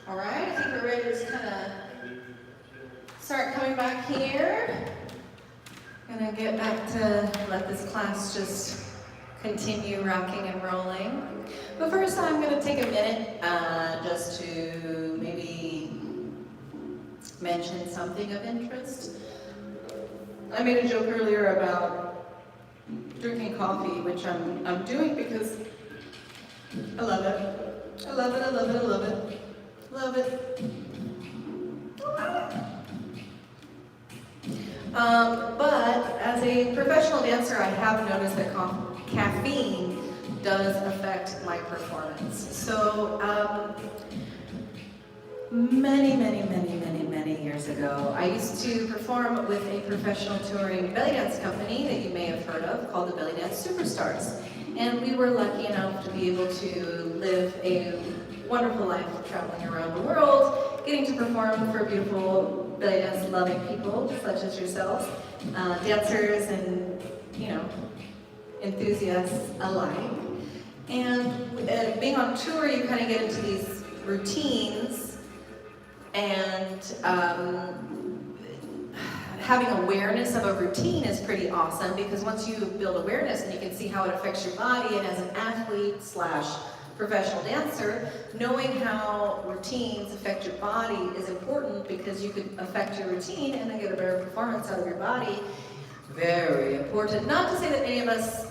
All right, I think we're ready to just kind of start coming back here. Gonna get back to let this class just continue rocking and rolling. But first I'm gonna take a minute just to maybe mention something of interest. I made a joke earlier about drinking coffee, which I'm doing because I love it. I love it, I love it, I love it. Love it. But as a professional dancer, I have noticed that caffeine does affect my performance. So many years ago, I used to perform with a professional touring belly dance company that you may have heard of called the BellyDance Superstars. And we were lucky enough to be able to live a wonderful life traveling around the world, getting to perform for beautiful belly dance loving people such as yourselves, dancers and, you know, enthusiasts alike. And being on tour, you kind of get into these routines, and having awareness of a routine is pretty awesome, because once you build awareness and you can see how it affects your body, and as an athlete / professional dancer, knowing how routines affect your body is important, because you could affect your routine and then get a better performance out of your body. Very important. Not to say that any of us,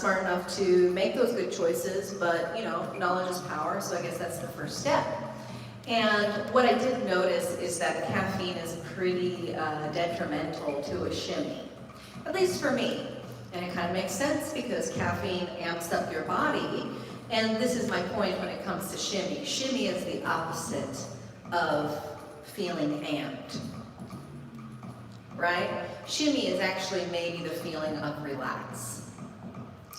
smart enough to make those good choices, but you know, knowledge is power, so I guess that's the first step. And what I did notice is that caffeine is pretty detrimental to a shimmy, at least for me. And it kind of makes sense, because caffeine amps up your body. And this is my point when it comes to shimmy. Shimmy is the opposite of feeling amped, right? Shimmy is actually maybe the feeling of relax.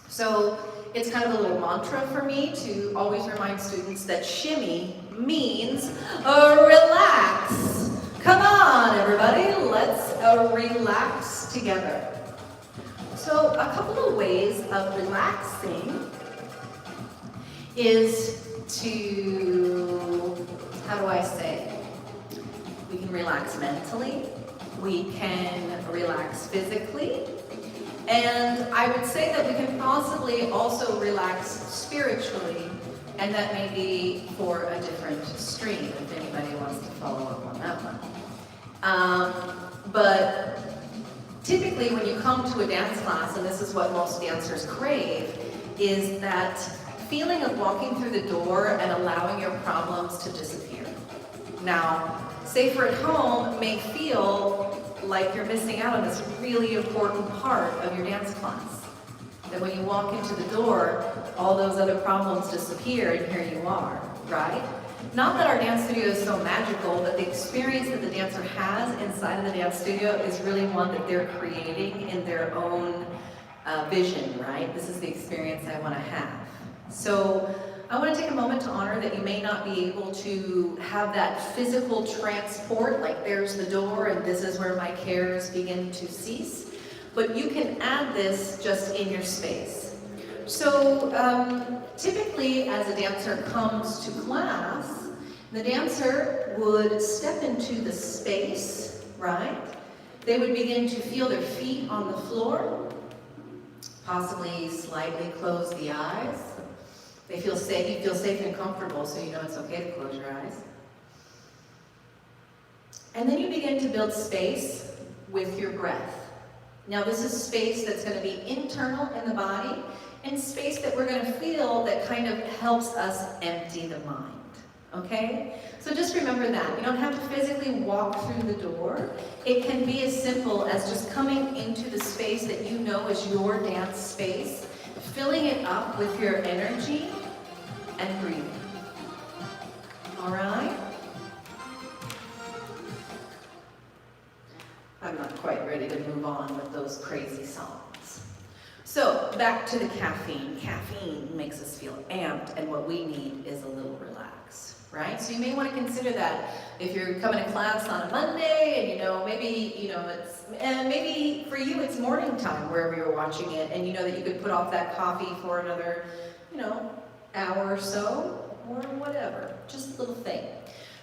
So it's kind of a little mantra for me to always remind students that shimmy means relax. Come on, everybody, let's relax together. So a couple of ways of relaxing is to, how do I say, we can relax mentally, we can relax physically, and I would say that we can possibly also relax spiritually, and that may be for a different stream if anybody wants to follow up on that one. But typically when you come to a dance class, and this is what most dancers crave, is that feeling of walking through the door and allowing your problems to disappear. Now, safer at home may feel like you're missing out on this really important part of your dance class. That when you walk into the door, all those other problems disappear and here you are, right? Not that our dance studio is so magical, but the experience that the dancer has inside of the dance studio is really one that they're creating in their own vision, right? This is the experience I want to have. So I want to take a moment to honor that you may not be able to have that physical transport, like there's the door and this is where my cares begin to cease, but you can add this just in your space. So typically as a dancer comes to class, the dancer would step into the space, right? They would begin to feel their feet on the floor, possibly slightly close the eyes. They feel safe, you feel safe and comfortable, so you know it's okay to close your eyes. And then you begin to build space with your breath. Now this is space that's going to be internal in the body, and space that we're going to feel that kind of helps us empty the mind. Okay? So just remember that. You don't have to physically walk through the door. It can be as simple as just coming into the space that you know is your dance space, filling it up with your energy and breathing. All right? I'm not quite ready to move on with those crazy songs. So back to the caffeine. Caffeine makes us feel amped, and what we need is a little relax, right? So you may want to consider that if you're coming to class on a Monday, and maybe for you it's morning time wherever you're watching it, and you know that you could put off that coffee for another, hour or so, or whatever, just a little thing.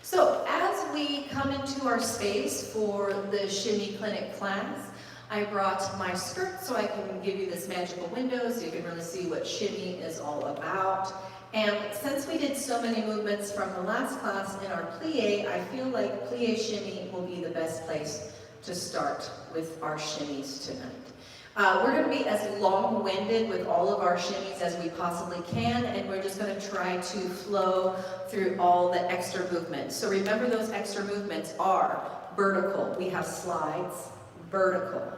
So as we come into our space for the Shimmy Clinic class, I brought my skirt so I can give you this magical window so you can really see what Shimmy is all about. And since we did so many movements from the last class in our plie, I feel like plie shimmy will be the best place to start with our shimmies tonight. We're going to be as long-winded with all of our shimmies as we possibly can, and we're just going to try to flow through all the extra movements. So remember, those extra movements are vertical. We have slides, vertical.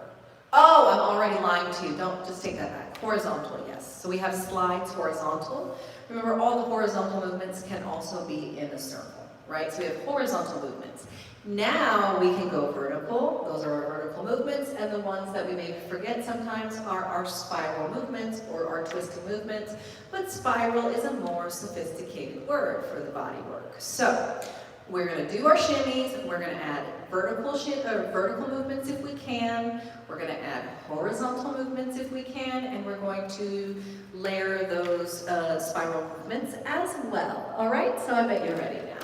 Oh, I'm already lying to you. Don't, just take that back. Horizontal, yes. So we have slides, horizontal. Remember, all the horizontal movements can also be in a circle, right? So we have horizontal movements. Now we can go vertical. Those are our vertical movements, and the ones that we may forget sometimes are our spiral movements or our twisting movements, but spiral is a more sophisticated word for the body work. So we're going to do our shimmies. We're going to add vertical movements if we can. We're going to add horizontal movements if we can, and we're going to layer those spiral movements as well. All right, so I bet you're ready now.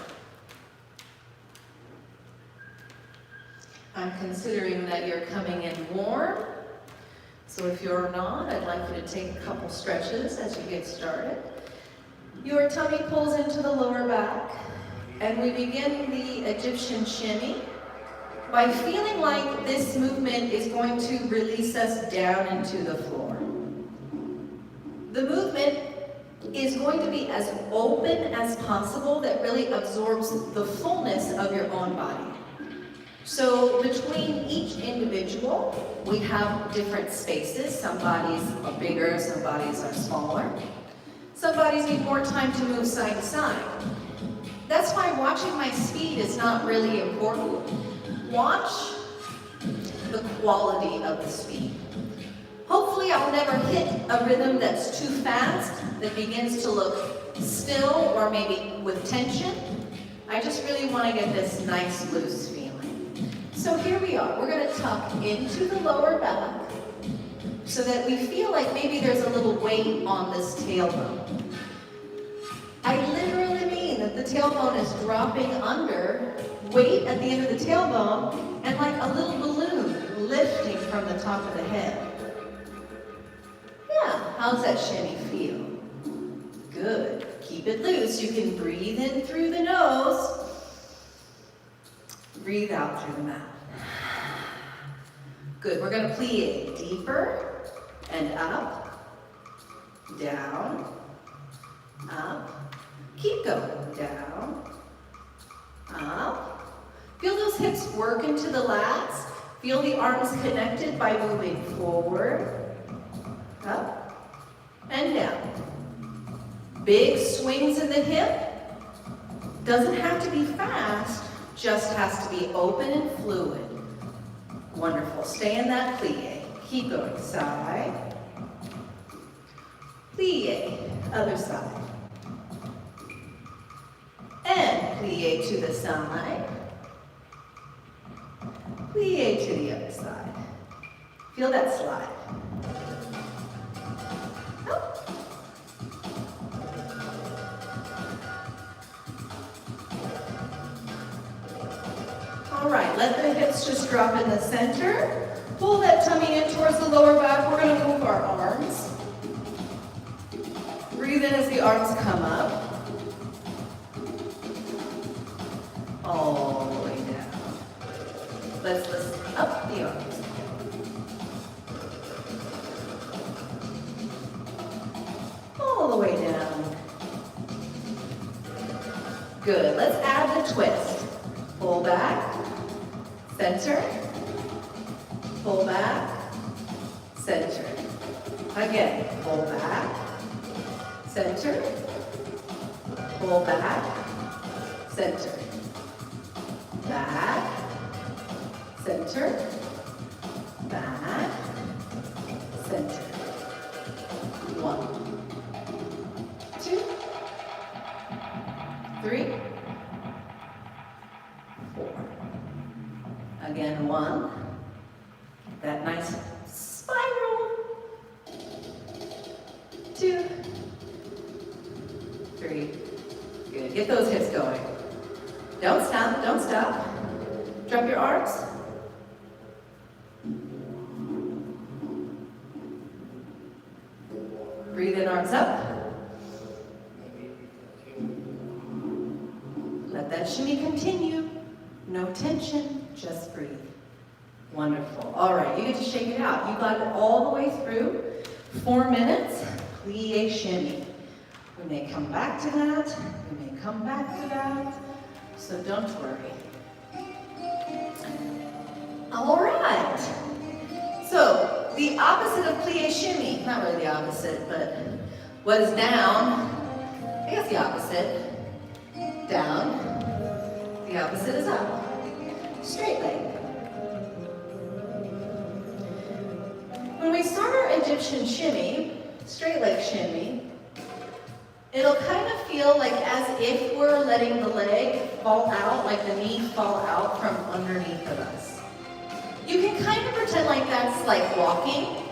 I'm considering that you're coming in warm, so if you're not, I'd like you to take a couple stretches as you get started. Your tummy pulls into the lower back, and we begin the Egyptian shimmy by feeling like this movement is going to release us down into the floor. The movement is going to be as open as possible, that really absorbs the fullness of your own body. So between each individual, we have different spaces. Some bodies are bigger, some bodies are smaller. Some bodies need more time to move side to side. That's why watching my speed is not really important. Watch the quality of the speed. Hopefully I'll never hit a rhythm that's too fast, that begins to look still or maybe with tension. I just really want to get this nice loose feeling. So here we are. We're going to tuck into the lower back so that we feel like maybe there's a little weight on this tailbone. I literally mean that the tailbone is dropping under, weight at the end of the tailbone, and like a little balloon lifting from the top of the head. Yeah, how's that shimmy feel? Good. Keep it loose. You can breathe in through the nose. Breathe out through the mouth. Good. We're going to plie deeper and up, down, up. Keep going. Down, Up. Feel those hips work into the lats. Feel the arms connected by moving forward, up, and down. Big swings in the hip. Doesn't have to be fast, just has to be open and fluid. Wonderful. Stay in that plie. Keep going. Side. Plie. Other side. And plie to the side. Plie to the other side. Feel that slide. Up. All right, let the hips just drop in the center. Pull that tummy in towards the lower back. We're going to move our arms. Breathe in as the arms come up. All the way down. Let's listen up the arms. All the way down. Good. Let's add the twist. Pull back. Center. Pull back. Center. Again. Pull back. Center. Pull back. Center. Back. Center. Back. Center. 1, 2, 3, 4. Again, 1. That nice spiral. 2, 3. Good. Get those hips going. Don't stop. Don't stop. Drop your arms. Breathe in, arms up. Let that shimmy continue. No tension, just breathe. Wonderful. All right, you get to shake it out. You got it all the way through. 4 minutes, plie shimmy. We may come back to that. We may come back to that. So don't worry. All right. So the opposite of plie shimmy, not really the opposite, but what is down, I guess the opposite. Down. The opposite is up. Straight leg. When we start our Egyptian shimmy, straight leg shimmy, it'll kind of feel like as if we're letting the leg fall out, like the knee fall out from underneath of us. You can kind of pretend like that's like walking.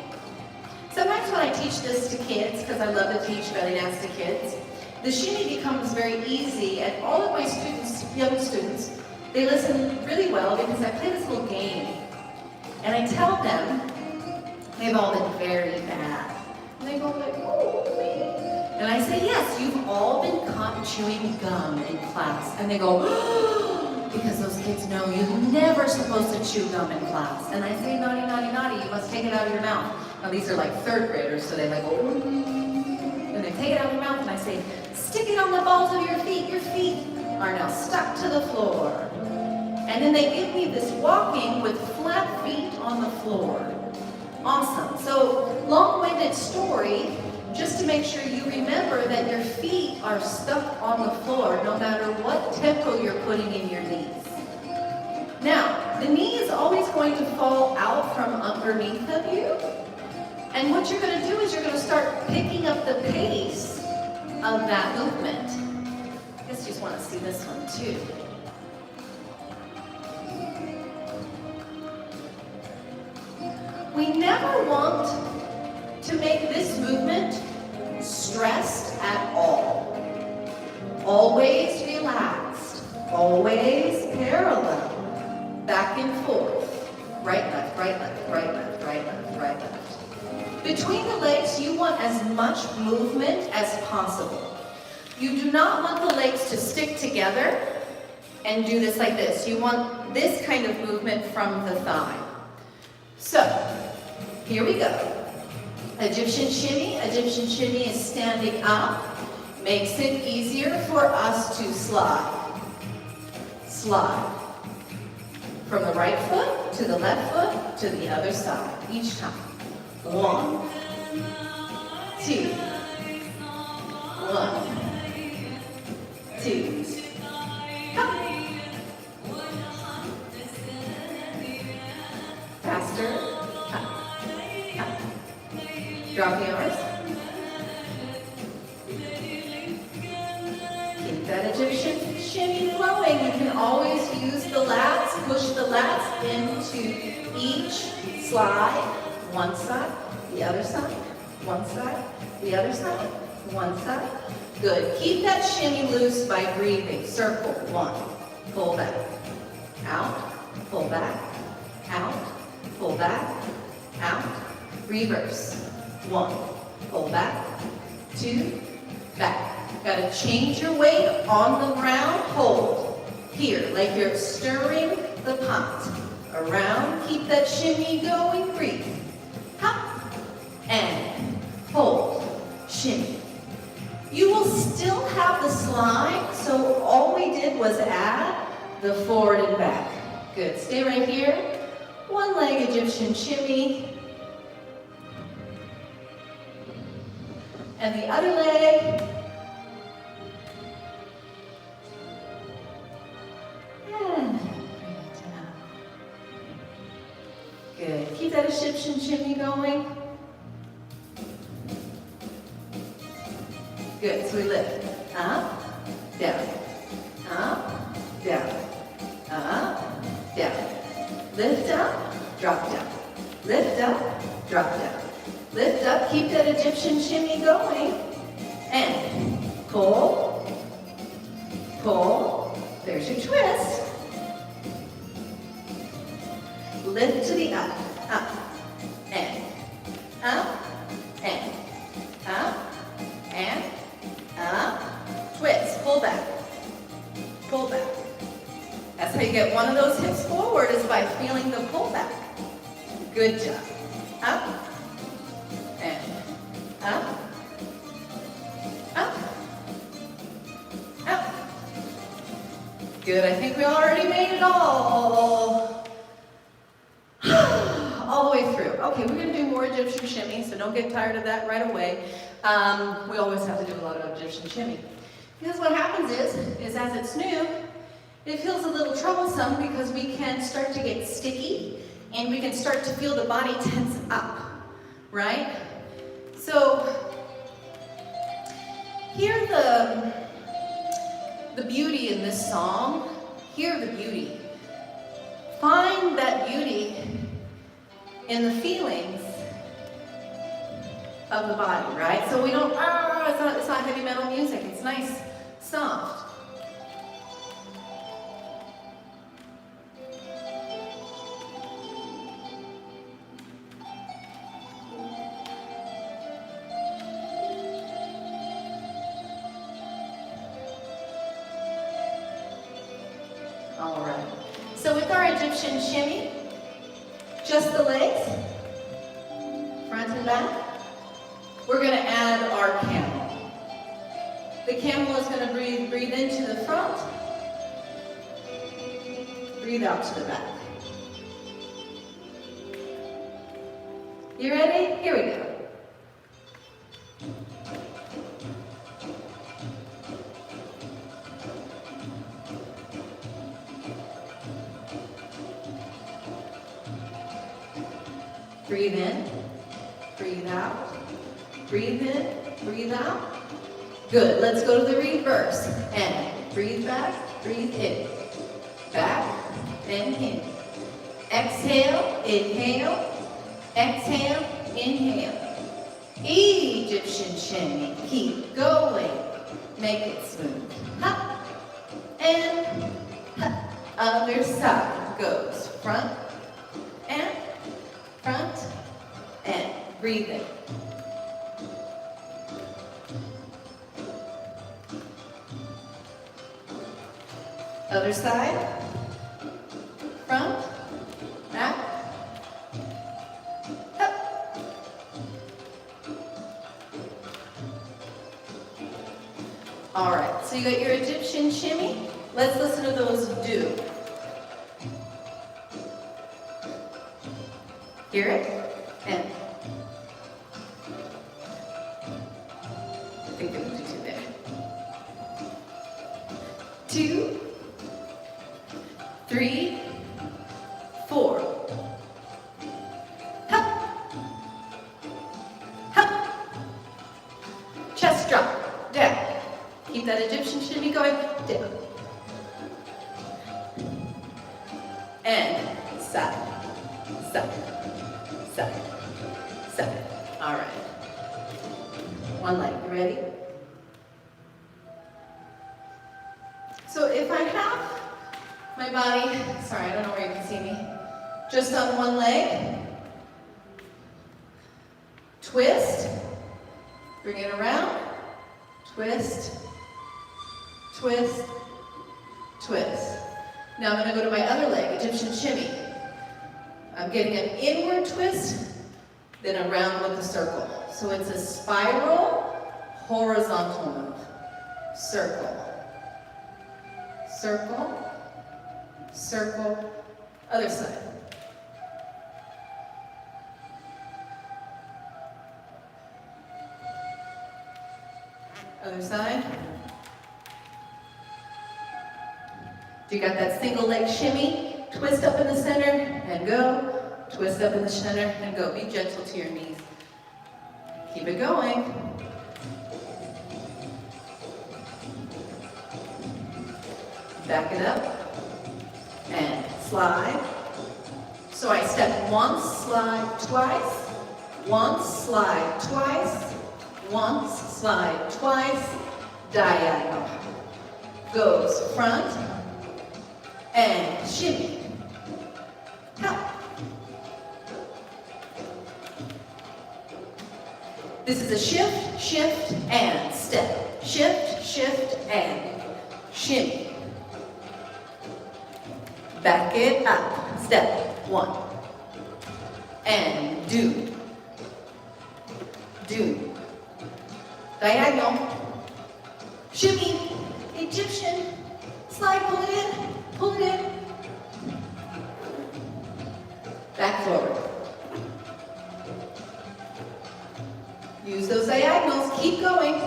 Sometimes when I teach this to kids, because I love to teach belly dance to kids, the shimmy becomes very easy, and all of my students, young students, they listen really well because I play this little game. And I tell them, they've all been very bad. And they go like, oh, me. And I say, yes, you've all been caught chewing gum in class. And they go, oh, because those kids know you're never supposed to chew gum in class. And I say, naughty, naughty, naughty, you must take it out of your mouth. Now these are like 3rd graders, so they like, oh, and they take it out of your mouth, and I say, stick it on the balls of your feet. Your feet are now stuck to the floor. And then they give me this walking with flat feet on the floor. Awesome. So, long-winded story, just to make sure you remember that your feet are stuck on the floor no matter what tempo you're putting in your knees. Now, the knee is always going to fall out from underneath of you. And what you're going to do is you're going to start picking up the pace of that movement. I guess you just want to see this one too. We never want to make this movement stressed at all. Always relaxed, always parallel, back and forth, right, left, right, left, right, left, right, left, right, left. Between the legs, you want as much movement as possible. You do not want the legs to stick together and do this like this. You want this kind of movement from the thigh. So, here we go. Egyptian shimmy is standing up. Makes it easier for us to slide. slide. From the right foot to the left foot to the other side, each time. 1, 2, 1, 2, come. Faster, up, up. Drop the arms. Keep that Egyptian shimmy flowing. You can always use the lats, push the lats into each slide. One side, the other side, one side, the other side, one side. Good. Keep that shimmy loose by breathing. Circle. 1. Pull back. Out. Pull back. Out. Pull back. Out. Reverse. 1. Pull back. 2. Back. Got to change your weight on the ground. Hold. Here, like you're stirring the pot. Around. Keep that shimmy going. Breathe. Hop. And hold. Shimmy. You will still have the slide, so all we did was add the forward and back. Good. Stay right here. One leg Egyptian shimmy. And the other leg. And bring it down. Good. Keep that Egyptian shimmy going. Good, so we lift, up, down, up, down, up, down. Lift up, drop down. Lift up, drop down. Lift up, keep that Egyptian shimmy going. And pull, pull, there's your twist. Lift to the up, and up, and up, and up, twist, pull back, pull back. That's how you get one of those hips forward, is by feeling the pull back. Good job. Up, and up, up, up. Good, I think we already made it all the way through. Okay, we're gonna do more Egyptian shimmy, so don't get tired of that right away. We always have to do a lot of Egyptian shimmy. Because what happens is as it's new, it feels a little troublesome because we can start to get sticky and we can start to feel the body tense up, right? So, hear the beauty in this song. Hear the beauty. Find that beauty in the feelings of the body, right? So we don't, it's not heavy metal music. It's nice, soft. All right. So with our Egyptian shimmy, just the legs, front and back. We're going to add our camel. The camel is going to breathe into the front, breathe out to the back. You ready? Here we go. Breathe in, breathe out, breathe in, breathe out. Good, let's go to the reverse. And breathe back, breathe in. Back and in. Exhale, inhale, exhale, inhale. Egyptian shimmy, keep going. Make it smooth. Hop, and hop. Other side goes front, and breathe in. Other side, front, back, up. All right, so you got your Egyptian shimmy. Let's listen to those do. Hear it? And I think there was a 2 there. 2, 3, 4. Hup. Hup. Chest drop. Down. Keep that Egyptian shimmy going. Down. And side. Side. Side. Side. All right. One leg. You ready? So if I have my body, sorry, I don't know where you can see me, just on one leg, twist, bring it around, twist, twist, twist. Now I'm going to go to my other leg, Egyptian shimmy. I'm getting an inward twist, then around with the circle. So it's a spiral, horizontal move. Circle, circle, circle, other side. Other side. You got that single leg shimmy, twist up in the center and go, twist up in the center and go. Be gentle to your knees. Keep it going. Back it up and slide. So I step once, slide twice, once, slide twice, once, slide twice, diagonal. Goes front and shimmy. Help. This is a shift, shift, and step. Shift, shift, and shimmy. Back it up. Step 1. And do. Do. Diagonal. Shimmy. Egyptian. Slide, pull it in. Pull it in. Back forward. Use those diagonals. Keep going.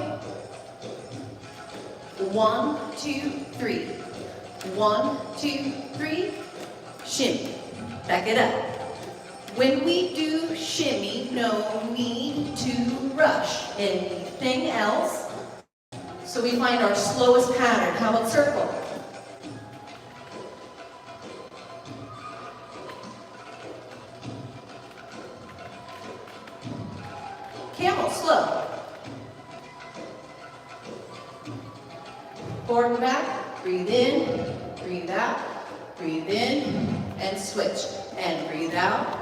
1, 2, 3. 1, 2, 3. Shimmy. Back it up. When we do shimmy, no need to rush. Anything else? So we find our slowest pattern. How about circle? Camel, slow. Forward and back, breathe in, breathe out, breathe in, and switch. And breathe out,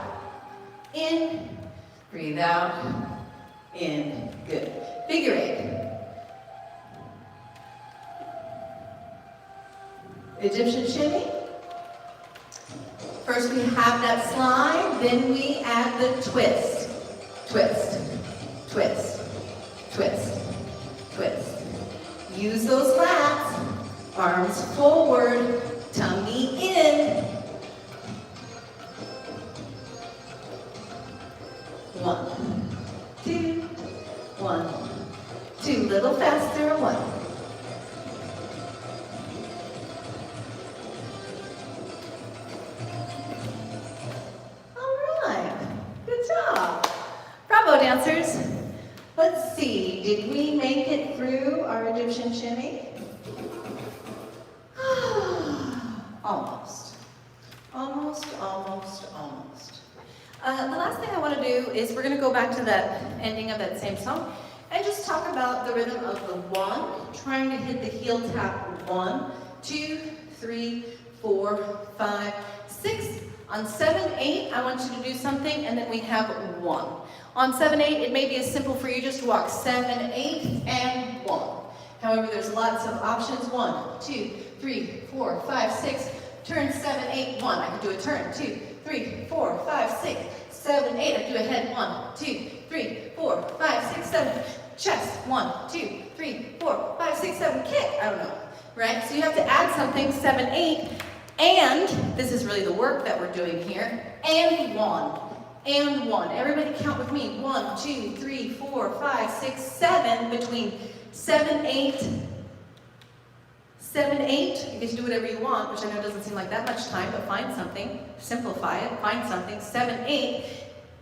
in, breathe out, in. Good. Figure 8. Egyptian shimmy. First we have that slide, then we add the twist. Twist, twist, twist, twist. Use those lats. Arms forward, tummy in. 1, 2, 1, 2. Little faster. 1. All right. Good job. Bravo, dancers. Let's see. Did we make it through our Egyptian shimmy? Almost. Almost, almost, almost. The last thing I want to do is we're going to go back to that ending of that same song and just talk about the rhythm of the 1, trying to hit the heel tap 1, 2, 3, 4, 5, 6. On 7, 8, I want you to do something, and then we have 1. On 7, 8, it may be as simple for you just to walk 7, 8, and 1. However, there's lots of options. 1, 2, 3, 4, 5, 6. Turn 7, 8, 1. I can do a turn. 2, 3, 4, 5, 6, 7, 8. I can do a head. 1, 2, 3, 4, 5, 6, 7. Chest. 1, 2, 3, 4, 5, 6, 7. Kick. I don't know. right? So you have to add something, 7, 8, and this is really the work that we're doing here, and 1, and 1. Everybody count with me. 1, 2, 3, 4, 5, 6, 7, between 7, 8, 7, 8. You get to do whatever you want, which I know doesn't seem like that much time, but find something, simplify it, find something, 7, 8,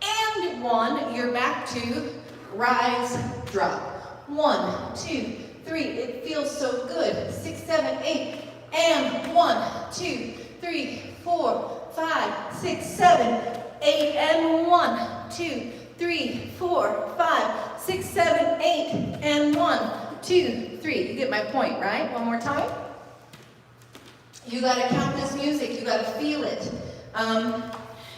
and 1, you're back to rise, drop. 1, 2, 3, it feels so good. 6, 7, 8, and 1, 2, 3, 4, 5, 6, 7, 8, and 1, 2, 3, 4, 5, 6, 7, 8, and 1, 2, 3. You get my point, right? One more time. You gotta count this music, you gotta feel it.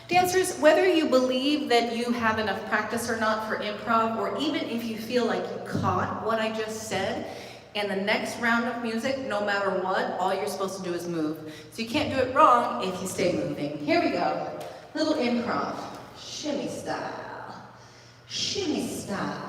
Dancers, whether you believe that you have enough practice or not for improv, or even if you feel like you caught what I just said, in the next round of music, no matter what, all you're supposed to do is move. So you can't do it wrong if you stay moving. Here we go. Little improv. Shimmy style. Shimmy style.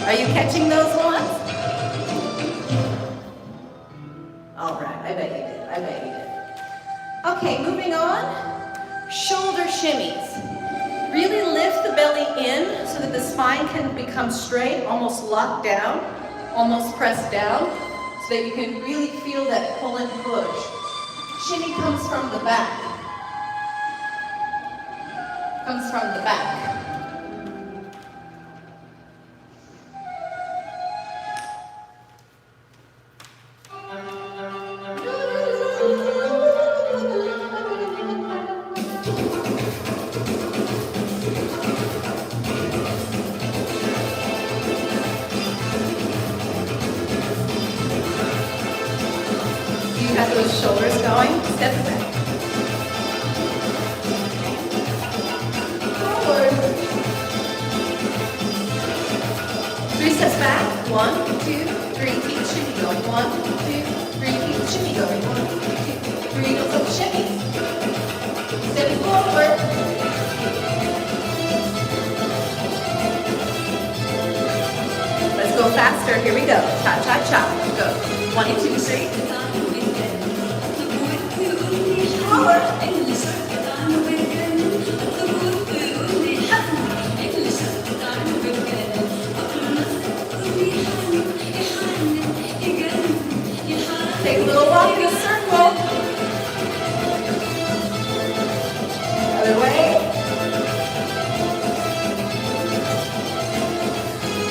Are you catching those ones? All right, I bet you did, I bet you did. Okay, moving on. Shoulder shimmies. Really lift the belly in so that the spine can become straight, almost locked down, almost pressed down, so that you can really feel that pull and push. Shimmy comes from the back. Comes from the back. Those shoulders going, step back. Forward. 3 steps back. 1, 2, 3. Keep the shimmy going. 1, 2, 3. Keep the shimmy going. 1, 2, 3. Goes up the shimmy. Step forward. Let's go faster. Here we go. Cha cha cha. Go. 1, 2, 3. Take a little walk in a circle. Other way.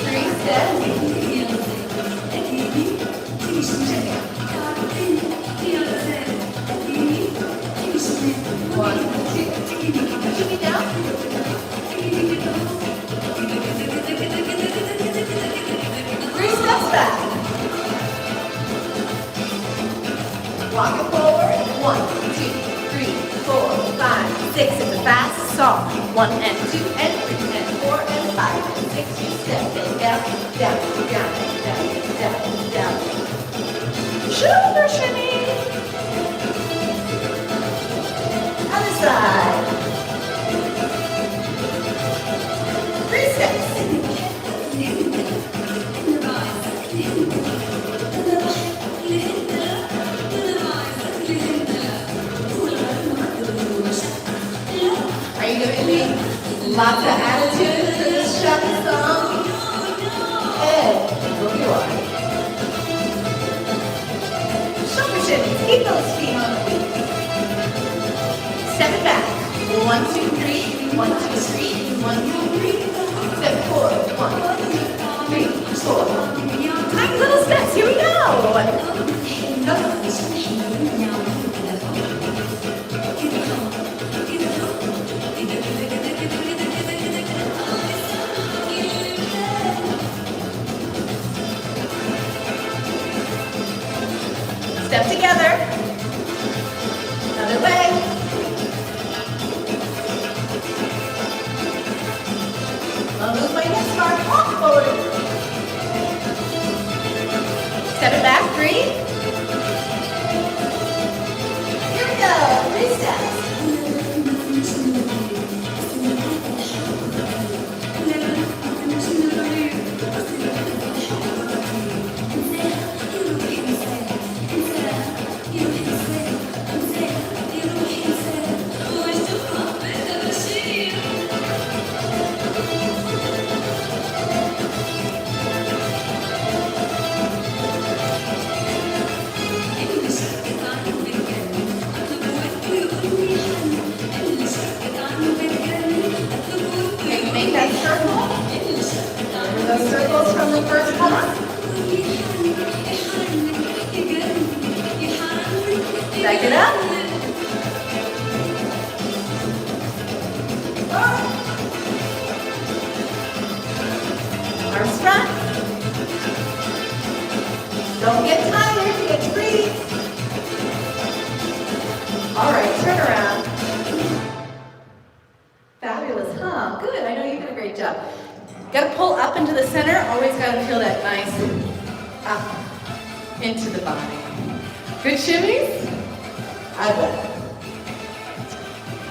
3 steps. 1, 2. Shimmy down. 3 steps back. Walk it forward. 1, 2, 3, 4, 5, 6. It's a fast song. 1 and 2 and 3 and 4 and 5 and 6. You step it down, down, down, down, down, down. Shoulder shimmy. Other side. 3 steps. Are you giving me lots of attitude for this shuffle song? Hey, where you are. Shoulder shimmies. Keep those feet on the feet. Step it back. 1, 2, 3. 1, 2, 3. 1, 2, 3. Step forward. 1, 2, 3, 4. Tiny little steps. Here we go. Step together. Other way. I'll move my hips hard. Walk forward. Step it back. 3. Here we go. 3 steps. Make that circle. Remember those circles from the first class? Back it up. Arms front. Don't get tired, get free. All right, turn around. Fabulous, huh? Good, I know you did a great job. Gotta pull up into the center, always gotta feel that nice up into the body. Good shimmies? I bet.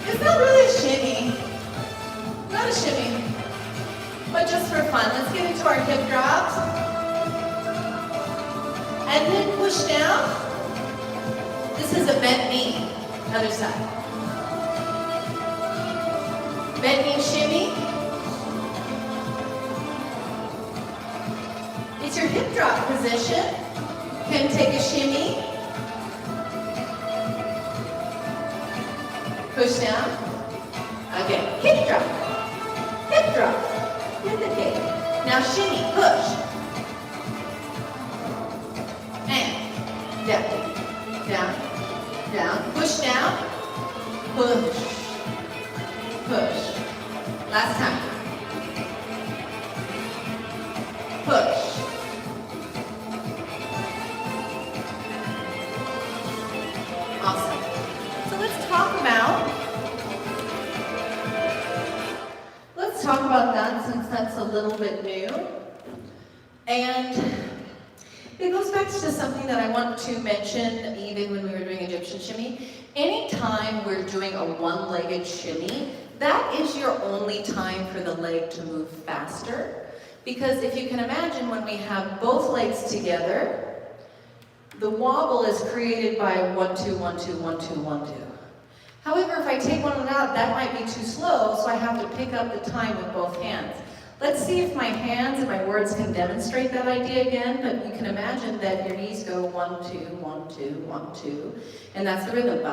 It's not really a shimmy. Not a shimmy. But just for fun, let's get into our hip drops. And then push down. This is a bent knee. Other side. Bent knee shimmy. It's your hip drop position. Can take a shimmy. Push down. Again, hip drop. Hip drop. Indicate. Now shimmy, push. And down. Down. Down. Push down. Push. Push. Last time. Push. Awesome. So let's talk about that since that's a little bit new. And it goes back to something that I want to mention even when we were doing Egyptian shimmy. Anytime we're doing a one-legged shimmy, that is your only time for the leg to move faster. Because if you can imagine, when we have both legs together, the wobble is created by 1, 2, 1, 2, 1, 2, 1, 2. However, if I take one of them out, that might be too slow, so I have to pick up the time with both hands. Let's see if my hands and my words can demonstrate that idea again, but you can imagine that your knees go 1, 2, 1, 2, 1, 2, and that's the rhythm.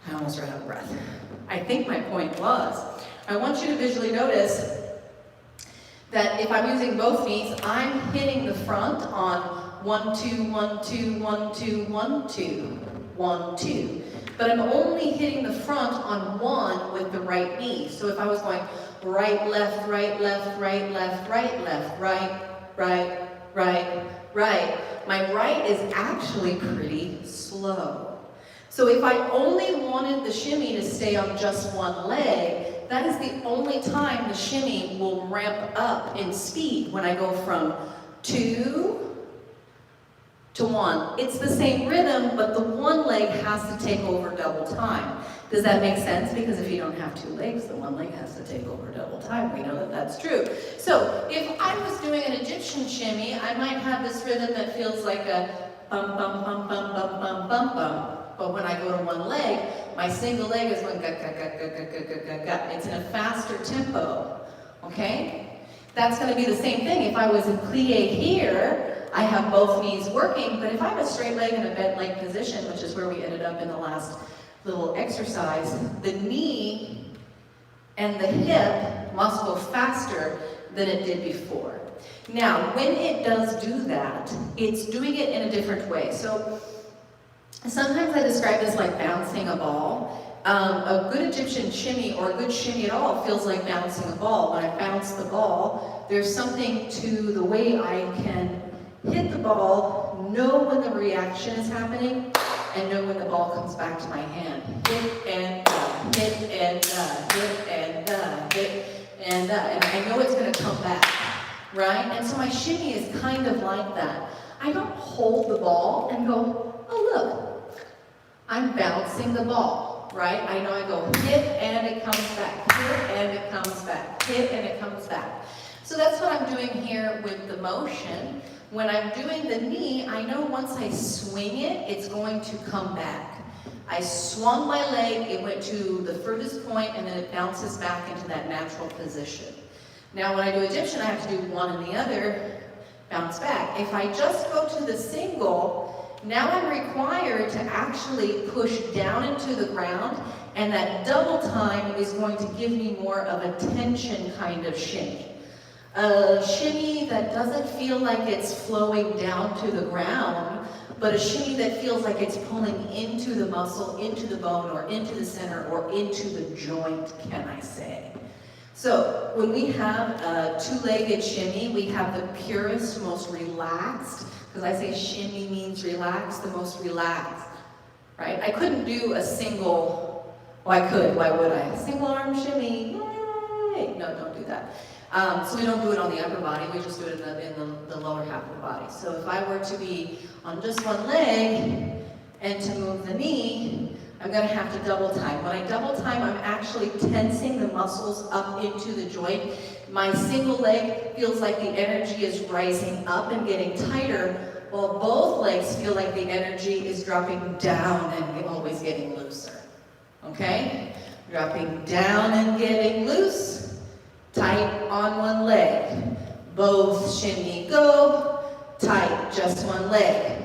I almost ran out of breath. I think my point was, I want you to visually notice that if I'm using both knees, I'm hitting the front on 1, 2, 1, 2, 1, 2, 1, 2, 1, 2. But I'm only hitting the front on 1 with the right knee. So if I was going right, left, right, left, right, left, right, left, right, right, right, right, my right is actually pretty slow. So if I only wanted the shimmy to stay on just one leg, that is the only time the shimmy will ramp up in speed when I go from 2 to 1. It's the same rhythm, but the one leg has to take over double time. Does that make sense? Because if you don't have 2 legs, the one leg has to take over double time. We know that that's true. So if I was doing an Egyptian shimmy, I might have this rhythm that feels like a bum, bum, bum, bum, bum, bum, bum, bum. But when I go to one leg, my single leg is going ga, ga, ga, ga, ga, ga, ga, ga. It's in a faster tempo, okay? That's going to be the same thing. If I was in plie here, I have both knees working, but if I have a straight leg and a bent leg position, which is where we ended up in the last little exercise, the knee and the hip must go faster than it did before. Now, when it does do that, it's doing it in a different way. So Sometimes I describe this like bouncing a ball. A good Egyptian shimmy, or a good shimmy at all, feels like bouncing a ball. When I bounce the ball, there's something to the way I can hit the ball, know when the reaction is happening, and know when the ball comes back to my hand. Hit and hit and hit and hit and I know it's going to come back, right? And so my shimmy is kind of like that. I don't hold the ball and go, oh look, I'm bouncing the ball, right? I know I go hit and it comes back, hit and it comes back, hit and it comes back. So that's what I'm doing here with the motion. When I'm doing the knee, I know once I swing it, it's going to come back. I swung my leg, it went to the furthest point, and then it bounces back into that natural position. Now when I do Egyptian, I have to do one and the other, bounce back. If I just go to the single, now I'm required to actually push down into the ground, and that double time is going to give me more of a tension kind of shimmy. A shimmy that doesn't feel like it's flowing down to the ground, but a shimmy that feels like it's pulling into the muscle, into the bone, or into the center, or into the joint, can I say. So when we have a two-legged shimmy, we have the purest, most relaxed, because I say shimmy means relaxed, the most relaxed, right? I couldn't do a single, well I could, why would I? Single arm shimmy, yay! No, don't do that. So we don't do it on the upper body, we just do it in the lower half of the body. So if I were to be on just one leg and to move the knee, I'm going to have to double time. When I double time, I'm actually tensing the muscles up into the joint. My single leg feels like the energy is rising up and getting tighter, while both legs feel like the energy is dropping down and always getting looser. Okay? Dropping down and getting loose. Tight on one leg. Both shimmy go. Tight, just one leg.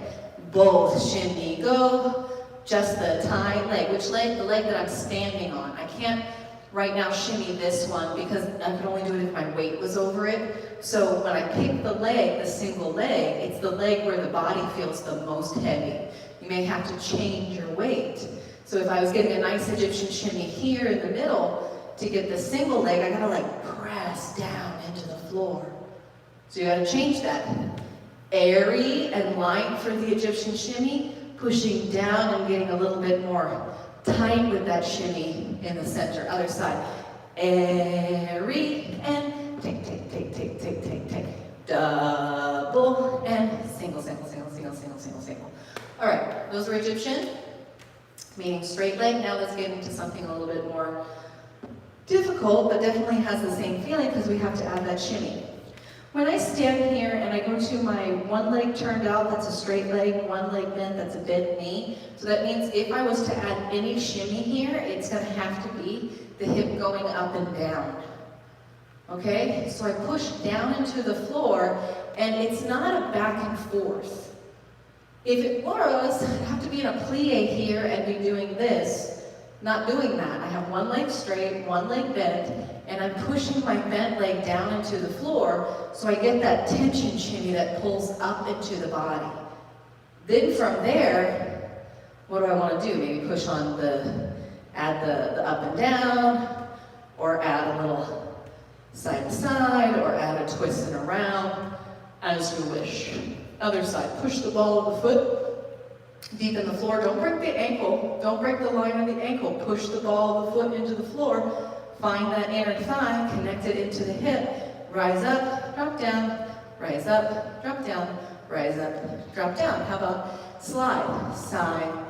Both shimmy go. Just the tight leg. Which leg? The leg that I'm standing on. I can't right now shimmy this one because I could only do it if my weight was over it. So when I pick the leg, the single leg, it's the leg where the body feels the most heavy. You may have to change your weight. So if I was getting a nice Egyptian shimmy here in the middle, to get the single leg, I gotta like press down into the floor. So you gotta change that. Airy and light for the Egyptian shimmy, pushing down and getting a little bit more tight with that shimmy in the center. Other side. Airy and take, take, take, take, take, take, take. Double and single, single, single, single, single, single, single. All right, those are Egyptian, meaning straight leg. Now let's get into something a little bit more difficult, but definitely has the same feeling because we have to add that shimmy. When I stand here and I go to my one leg turned out, that's a straight leg, one leg bent, that's a bent knee. So that means if I was to add any shimmy here, it's going to have to be the hip going up and down. Okay? So I push down into the floor, and it's not a back and forth. If it was, I'd have to be in a plie here and be doing this. Not doing that. I have one leg straight, one leg bent, and I'm pushing my bent leg down into the floor so I get that tension shimmy that pulls up into the body. Then from there, what do I want to do? Maybe push on add the up and down, or add a little side to side, or add a twist and around, as you wish. Other side, push the ball of the foot deep in the floor. Don't break the ankle. Don't break the line of the ankle. Push the ball of the foot into the floor. Find that inner thigh, connect it into the hip. Rise up, drop down. Rise up, drop down. Rise up, drop down. How about slide, side,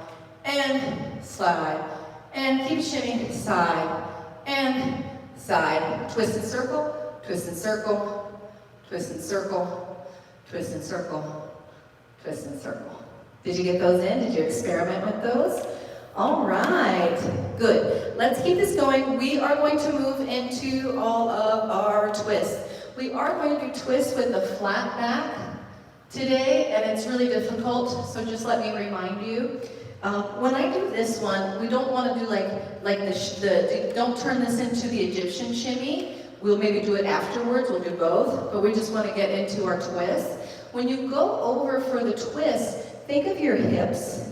and slide. And keep shimmy, side, and side. Twist and circle, twist and circle, twist and circle, twist and circle, twist and circle. Did you get those in? Did you experiment with those? All right, good. Let's keep this going. We are going to move into all of our twists. We are going to do twists with the flat back today, and it's really difficult, so just let me remind you. When I do this one, we don't want to do don't turn this into the Egyptian shimmy. We'll maybe do it afterwards, we'll do both, but we just want to get into our twist. When you go over for the twist, think of your hips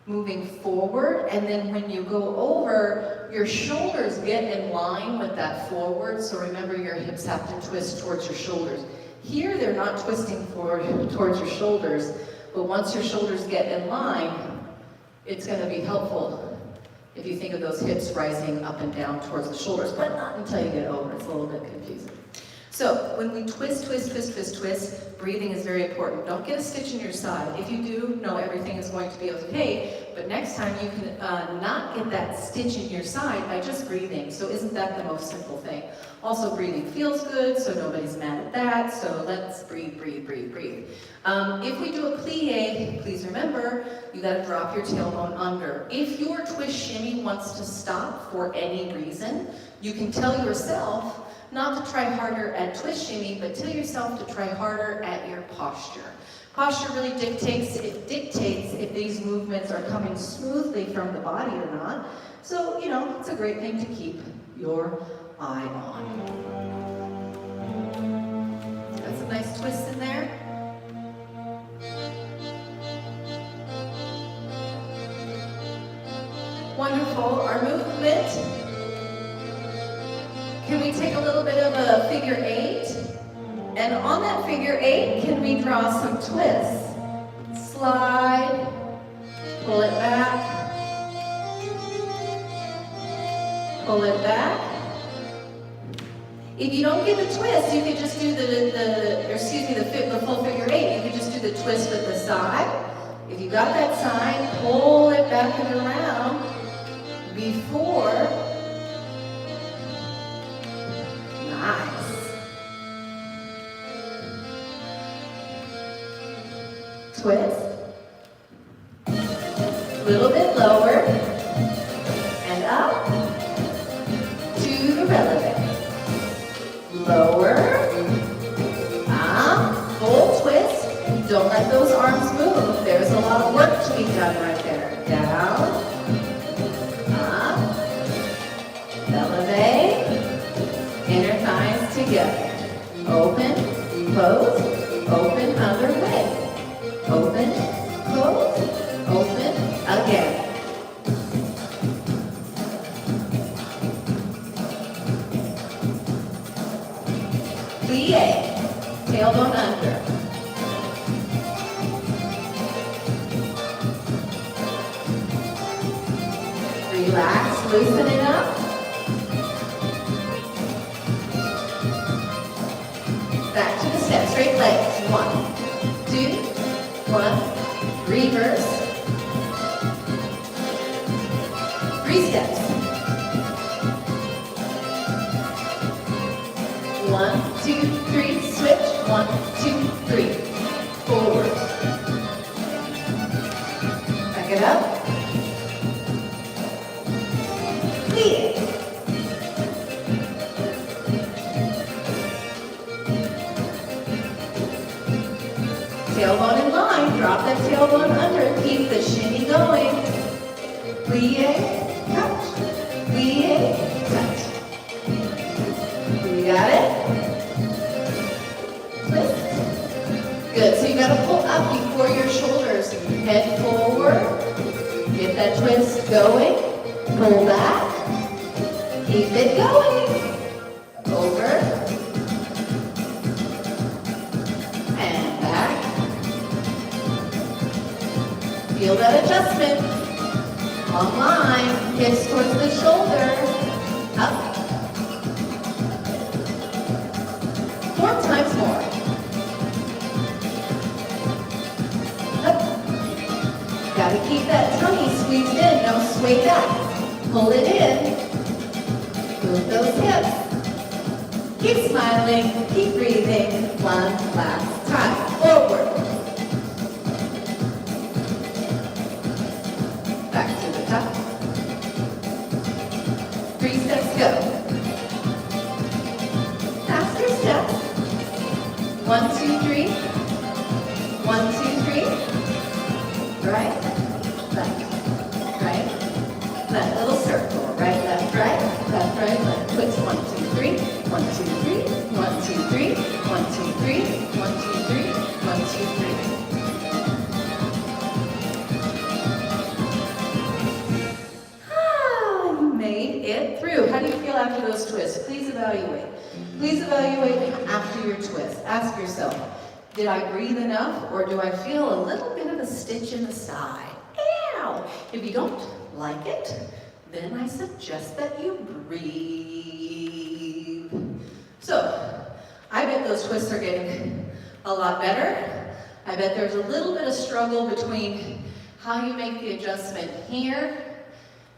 moving forward, and then when you go over, your shoulders get in line with that forward, so remember your hips have to twist towards your shoulders. Here they're not twisting towards your shoulders, but once your shoulders get in line, it's going to be helpful if you think of those hips rising up and down towards the shoulders, but not until you get over. It's a little bit confusing. So when we twist, breathing is very important. Don't get a stitch in your side. If you do, know everything is going to be okay, but next time you can not get that stitch in your side by just breathing. So isn't that the most simple thing? Also, breathing feels good, so nobody's mad at that. So let's breathe, breathe, breathe, breathe. If we do a plie, please remember, you gotta drop your tailbone under. If your twist shimmy wants to stop for any reason, you can tell yourself not to try harder at twist shimmy, but tell yourself to try harder at your posture. Posture really dictates if these movements are coming smoothly from the body or not. So, you know, it's a great thing to keep your eye on. Got some nice twists in there. Wonderful. Our movement. Can we take a little bit of a figure 8? And on that figure 8, can we draw some twists? Slide, pull it back, pull it back. If you don't get the twist, you can just do the full figure 8. You can just do the twist with the side. If you got that side, pull it back and around before. Nice. Twist. A little bit lower. And up. To the relevant. Lower. Full twist. Don't let those arms move. There's a lot of work to be done right there. Down. Up. Elevate. Inner thighs together. Open, close, open, other way. Open, close, open, again. Plie, tailbone under. Relax, loosen it up. Back to the step, straight legs. 1, 2, 1, reverse. 3 steps. 1, 2, 3, switch. 1, 2, 3. Forward. Back it up. Plie. Tailbone in line, drop that tailbone under, keep the shimmy going. Plie, touch, plie, touch. You got it? Twist. Good, so you gotta pull up before your shoulders. Head forward, get that twist going, pull back, keep it going. Over. Feel that adjustment. Long line, hips towards the shoulder. Up. 4 times more. Up. Gotta keep that tummy squeezed in, no sway back. Pull it in. Move those hips. Keep smiling, keep breathing. One last time. Forward. Up. 3 steps, go. Faster steps. 1, 2, 3. 1, 2, 3. Right, left, right, left. Little circle. Right, left, left. Twist. 1, 2, 3. 1, 2, 3. 1, 2, 3. 1, 2, 3. 1, 2, 3. 1, 2, 3. after those twists. Please evaluate. Please evaluate after your twist. Ask yourself, did I breathe enough, or do I feel a little bit of a stitch in the side? Ow! If you don't like it, then I suggest that you breathe. So, I bet those twists are getting a lot better. I bet there's a little bit of struggle between how you make the adjustment here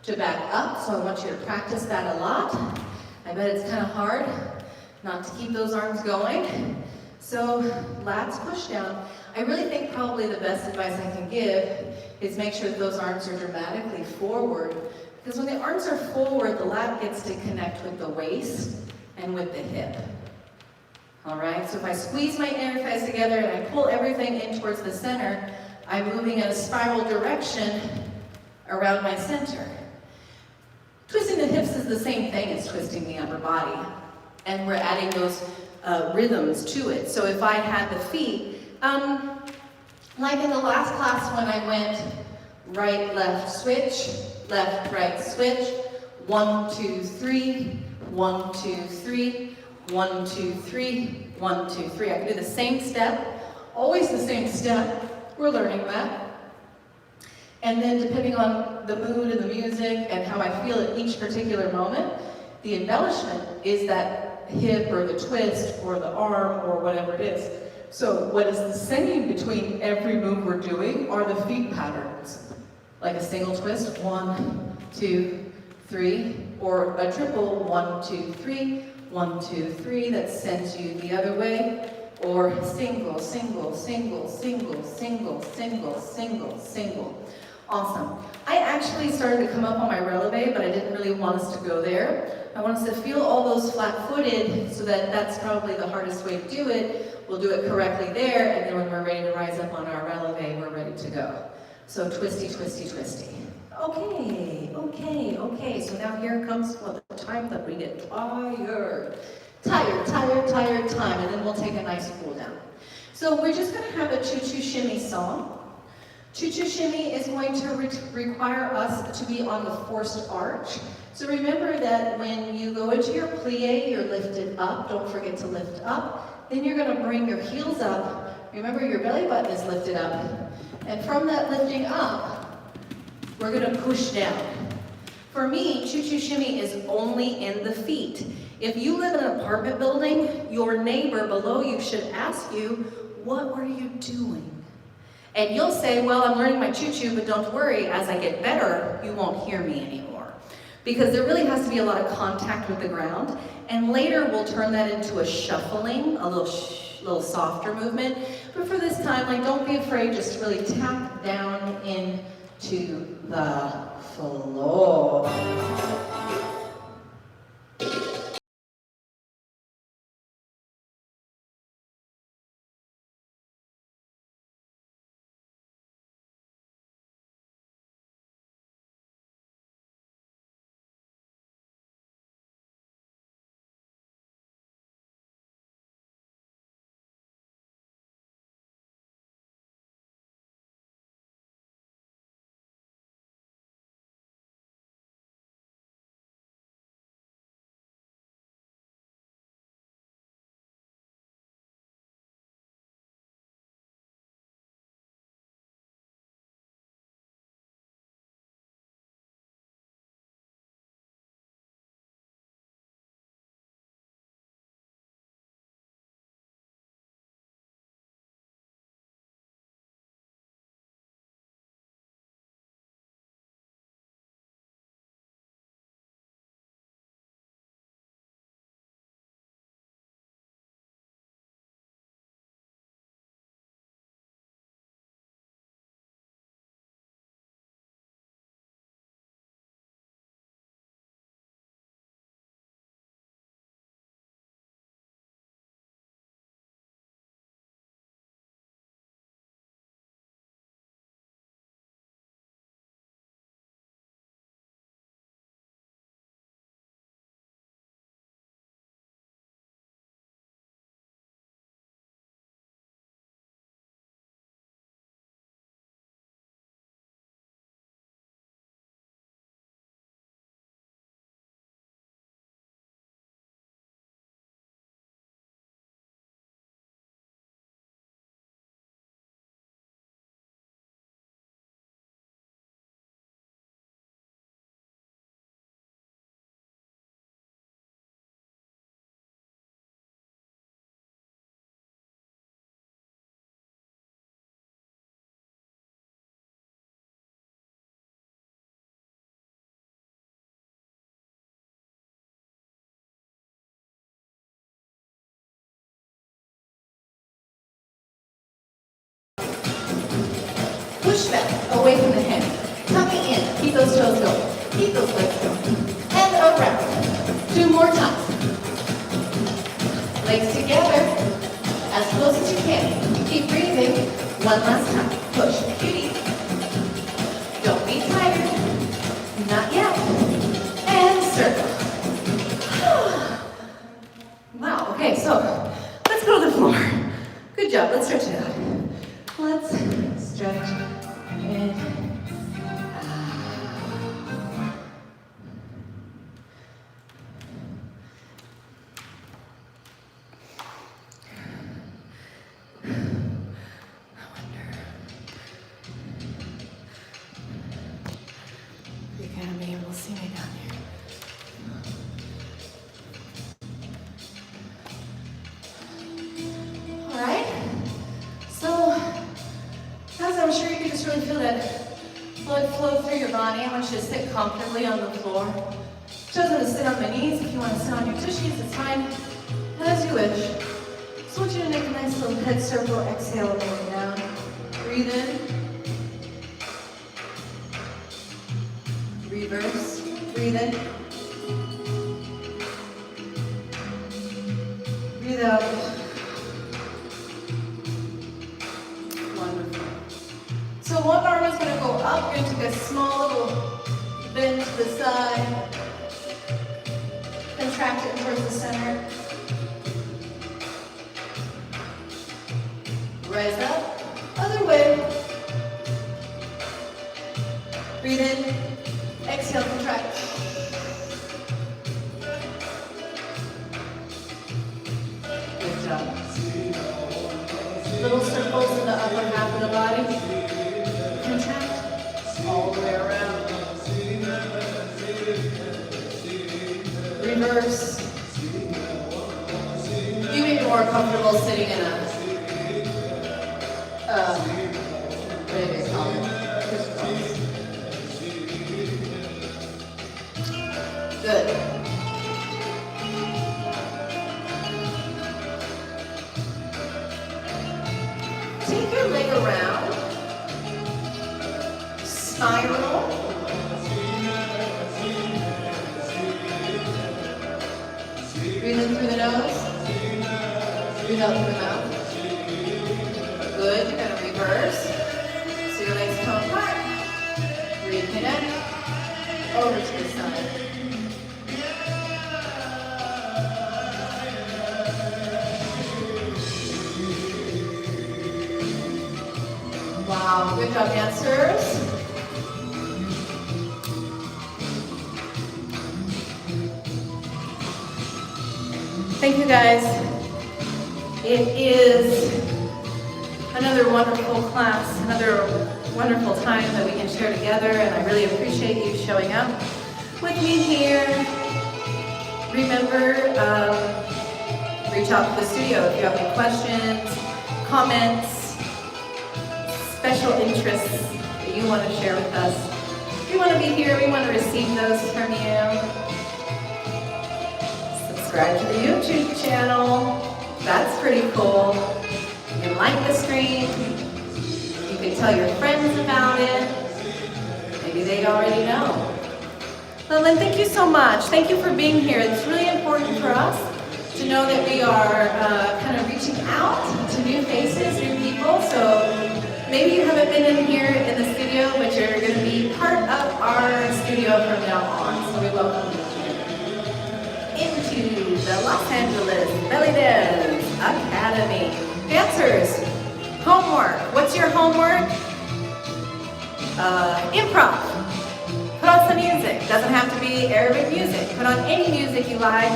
to back up, so I want you to practice that a lot. I bet it's kind of hard not to keep those arms going. So lats push down. I really think probably the best advice I can give is make sure that those arms are dramatically forward, because when the arms are forward, the lat gets to connect with the waist and with the hip. All right, so if I squeeze my inner thighs together and I pull everything in towards the center, I'm moving in a spiral direction around my center. Twisting the hips is the same thing as twisting the upper body, and we're adding those rhythms to it. So if I had the feet, like in the last class when I went right, left, switch, left, right, switch, 1, 2, 3, 1, 2, 3, 1, 2, 3, 1, 2, 3. I can do the same step, always the same step. We're learning that. And then depending on the mood and the music and how I feel at each particular moment, the embellishment is that hip or the twist or the arm or whatever it is. So what is the same between every move we're doing are the feet patterns. Like a single twist, 1, 2, 3, or a triple, 1, 2, 3, 1, 2, 3, that sends you the other way, or single, single, single, single, single, single, single, single. Awesome. I actually started to come up on my releve, but I didn't really want us to go there. I want us to feel all those flat-footed, so that's probably the hardest way to do it. We'll do it correctly there, and then when we're ready to rise up on our releve, we're ready to go. So twisty, twisty, twisty. Okay, okay, okay. So now here comes the time that we get tired. Tired, tired, tired time, and then we'll take a nice cool down. So we're just gonna have a choo-choo shimmy song. Choo-choo shimmy is going to require us to be on the forced arch. So remember that when you go into your plie, you're lifted up. Don't forget to lift up. Then you're gonna bring your heels up. Remember your belly button is lifted up. And from that lifting up, we're gonna push down. For me, choo-choo shimmy is only in the feet. If you live in an apartment building, your neighbor below you should ask you, what were you doing? And you'll say, well, I'm learning my choo-choo, but don't worry, as I get better, you won't hear me anymore. Because there really has to be a lot of contact with the ground, and later we'll turn that into a shuffling, a little softer movement. But for this time, don't be afraid, just really tap down into the floor. away from the head. Tucking in, keep those toes going. Keep those legs going. And around. 2 more times. Legs together, as close as you can. Keep breathing. 1 last time. Push, cutie. Don't be tired. Not yet. And circle. Wow, okay, so let's go to the floor. Good job, let's stretch it out. Let's stretch and you're gonna be able to see me down here. Alright, so as I'm sure you can just really feel that blood flow through your body, I want you to sit comfortably on the floor. Chosen to sit on my knees. If you want to sit on your tushies, it's fine. As you wish. Just want you to make a nice little head circle. Exhale and going down. Breathe in. Reverse. Breathe in. Breathe out. Wonderful. So one arm is going to go up. You're going to take a small little bend to the side. Contract it towards the center. Rise up. Other way. Breathe in. Exhale, contract. Good job. Little circles in the upper half of the body. Contract all the way around. Reverse. You may be more comfortable sitting in a what do they call it? Good. Take your leg around. Spiral. Breathe in through the nose. Breathe out through the mouth. Good. You're going to reverse. So your legs come apart. Reconnect. Over to the side. Wow. Good job, dancers. Thank you, guys. It is another wonderful class, another wonderful time that we can share together, and I really appreciate you showing up with me here. Remember, reach out to the studio if you have any questions, comments, special interests that you want to share with us. We want to be here, we want to receive those from you. Subscribe to the YouTube channel. That's pretty cool. You can like the stream. You can tell your friends about it. Maybe they already know. Well, then thank you so much. Thank you for being here. It's really important for us to know that we are kind of reaching out to new faces, new people. So maybe you haven't been in here in the studio, but you're going to be part of our studio from now on. So we welcome you into the Los Angeles BellyDance Academy. Dancers, homework. What's your homework? Improv. Put on some music. Doesn't have to be Arabic music. Put on any music you like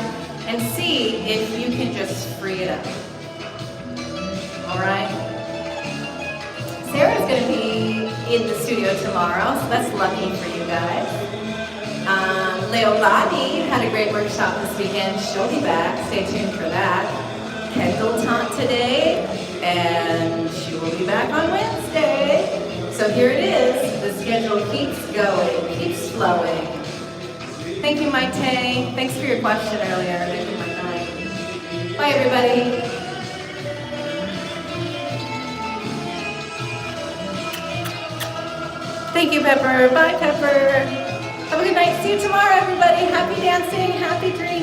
and see if you can just free it up. All right? Sarah's going to be in the studio tomorrow, so that's lucky for you guys. Leolani had a great workshop this weekend. She'll be back. Stay tuned for that. Kendall taught today, and she will be back on Wednesday. So here it is. The schedule keeps going, keeps flowing. Thank you, Maite. Thanks for your question earlier. Thank you, Maite. Bye, everybody. Thank you, Pepper. Bye, Pepper. Have a good night. See you tomorrow, everybody. Happy dancing. Happy dreams.